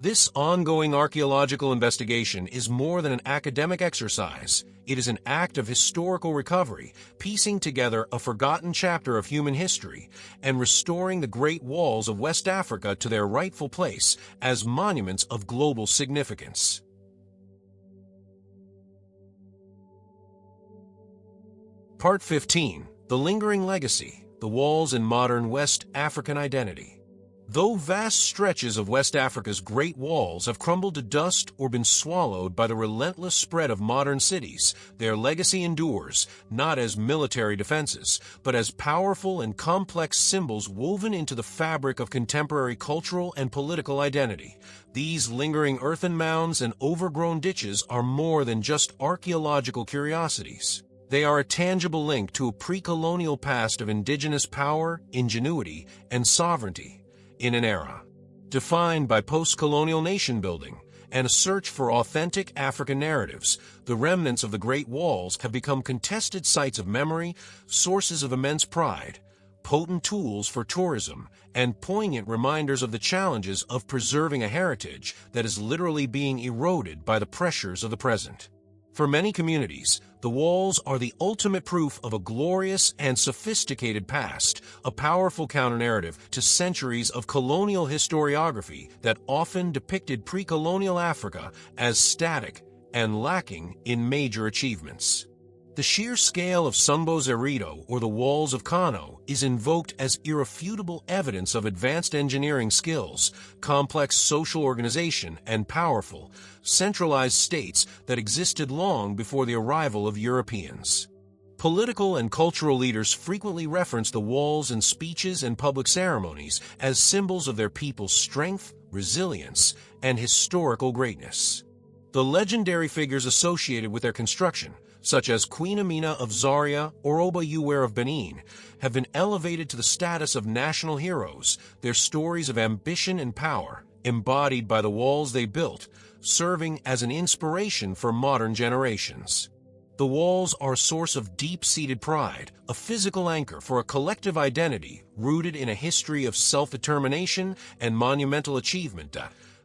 This ongoing archaeological investigation is more than an academic exercise. It is an act of historical recovery, piecing together a forgotten chapter of human history and restoring the Great Walls of West Africa to their rightful place as monuments of global significance. Part 15. The Lingering Legacy, the Walls in Modern West African Identity. Though vast stretches of West Africa's Great Walls have crumbled to dust or been swallowed by the relentless spread of modern cities, their legacy endures, not as military defenses, but as powerful and complex symbols woven into the fabric of contemporary cultural and political identity. These lingering earthen mounds and overgrown ditches are more than just archaeological curiosities. They are a tangible link to a pre-colonial past of indigenous power, ingenuity, and sovereignty. In an era defined by post-colonial nation-building and a search for authentic African narratives, the remnants of the Great Walls have become contested sites of memory, sources of immense pride, potent tools for tourism, and poignant reminders of the challenges of preserving a heritage that is literally being eroded by the pressures of the present. For many communities, the walls are the ultimate proof of a glorious and sophisticated past, a powerful counter-narrative to centuries of colonial historiography that often depicted pre-colonial Africa as static and lacking in major achievements. The sheer scale of Sumbo Zerito, or the Walls of Kano, is invoked as irrefutable evidence of advanced engineering skills, complex social organization, and powerful, centralized states that existed long before the arrival of Europeans. Political and cultural leaders frequently reference the walls in speeches and public ceremonies as symbols of their people's strength, resilience, and historical greatness. The legendary figures associated with their construction, such as Queen Amina of Zaria or Oba Uwere of Benin, have been elevated to the status of national heroes, their stories of ambition and power, embodied by the walls they built, serving as an inspiration for modern generations. The walls are a source of deep-seated pride, a physical anchor for a collective identity rooted in a history of self-determination and monumental achievement.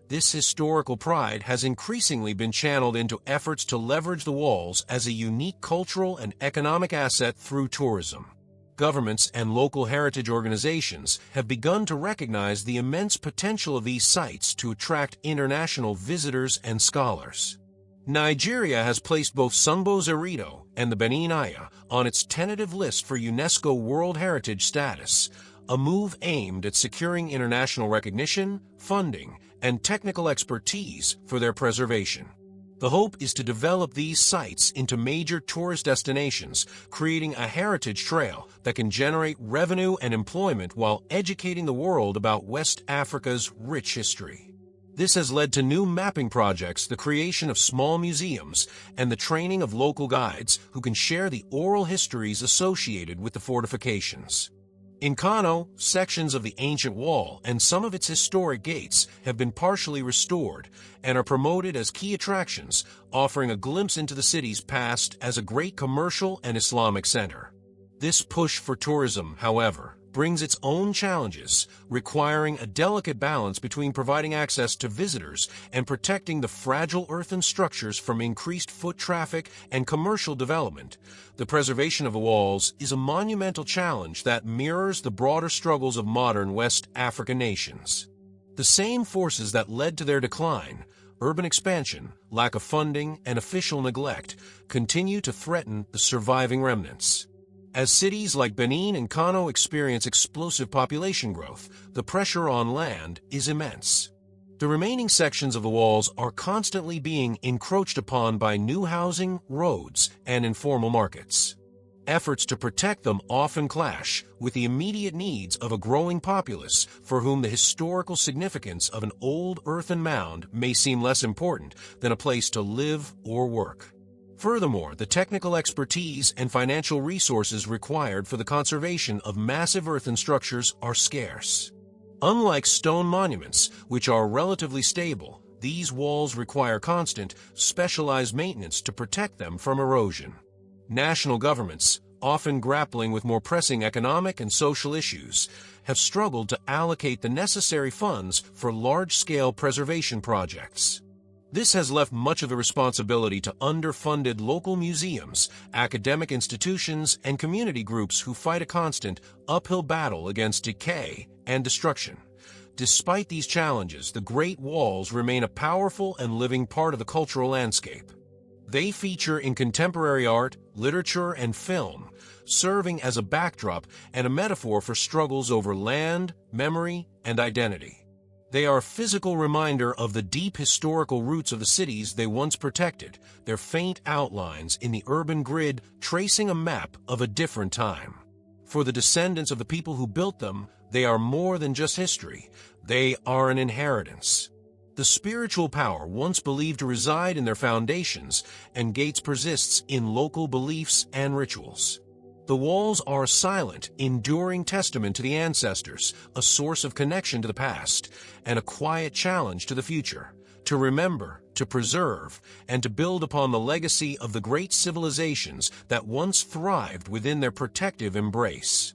This historical pride has increasingly been channeled into efforts to leverage the walls as a unique cultural and economic asset through tourism. Governments and local heritage organizations have begun to recognize the immense potential of these sites to attract international visitors and scholars. Nigeria has placed both Sumbo Zerito and the Benin Aya on its tentative list for UNESCO World Heritage status, a move aimed at securing international recognition, funding, and technical expertise for their preservation. The hope is to develop these sites into major tourist destinations, creating a heritage trail that can generate revenue and employment while educating the world about West Africa's rich history. This has led to new mapping projects, the creation of small museums, and the training of local guides who can share the oral histories associated with the fortifications. In Kano, sections of the ancient wall and some of its historic gates have been partially restored and are promoted as key attractions, offering a glimpse into the city's past as a great commercial and Islamic center. This push for tourism, however, brings its own challenges, requiring a delicate balance between providing access to visitors and protecting the fragile earthen structures from increased foot traffic and commercial development. The preservation of the walls is a monumental challenge that mirrors the broader struggles of modern West African nations. The same forces that led to their decline, urban expansion, lack of funding, and official neglect, continue to threaten the surviving remnants. As cities like Benin and Kano experience explosive population growth, the pressure on land is immense. The remaining sections of the walls are constantly being encroached upon by new housing, roads, and informal markets. Efforts to protect them often clash with the immediate needs of a growing populace for whom the historical significance of an old earthen mound may seem less important than a place to live or work. Furthermore, the technical expertise and financial resources required for the conservation of massive earthen structures are scarce. Unlike stone monuments, which are relatively stable, these walls require constant, specialized maintenance to protect them from erosion. National governments, often grappling with more pressing economic and social issues, have struggled to allocate the necessary funds for large-scale preservation projects. This has left much of the responsibility to underfunded local museums, academic institutions, and community groups who fight a constant uphill battle against decay and destruction. Despite these challenges, the Great Walls remain a powerful and living part of the cultural landscape. They feature in contemporary art, literature, and film, serving as a backdrop and a metaphor for struggles over land, memory, and identity. They are a physical reminder of the deep historical roots of the cities they once protected, their faint outlines in the urban grid tracing a map of a different time. For the descendants of the people who built them, they are more than just history. They are an inheritance. The spiritual power once believed to reside in their foundations and gates persists in local beliefs and rituals. The walls are a silent, enduring testament to the ancestors, a source of connection to the past, and a quiet challenge to the future, to remember, to preserve, and to build upon the legacy of the great civilizations that once thrived within their protective embrace.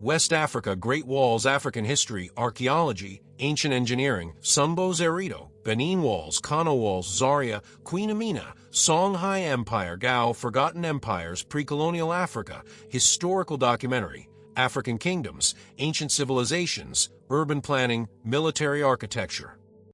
West Africa, Great Walls, African History, Archaeology, Ancient Engineering, Sumbo Zerito, Benin Walls, Kano Walls, Zaria, Queen Amina, Songhai Empire, Gao, Forgotten Empires, Pre-colonial Africa, Historical Documentary, African Kingdoms, Ancient Civilizations, Urban Planning, Military Architecture.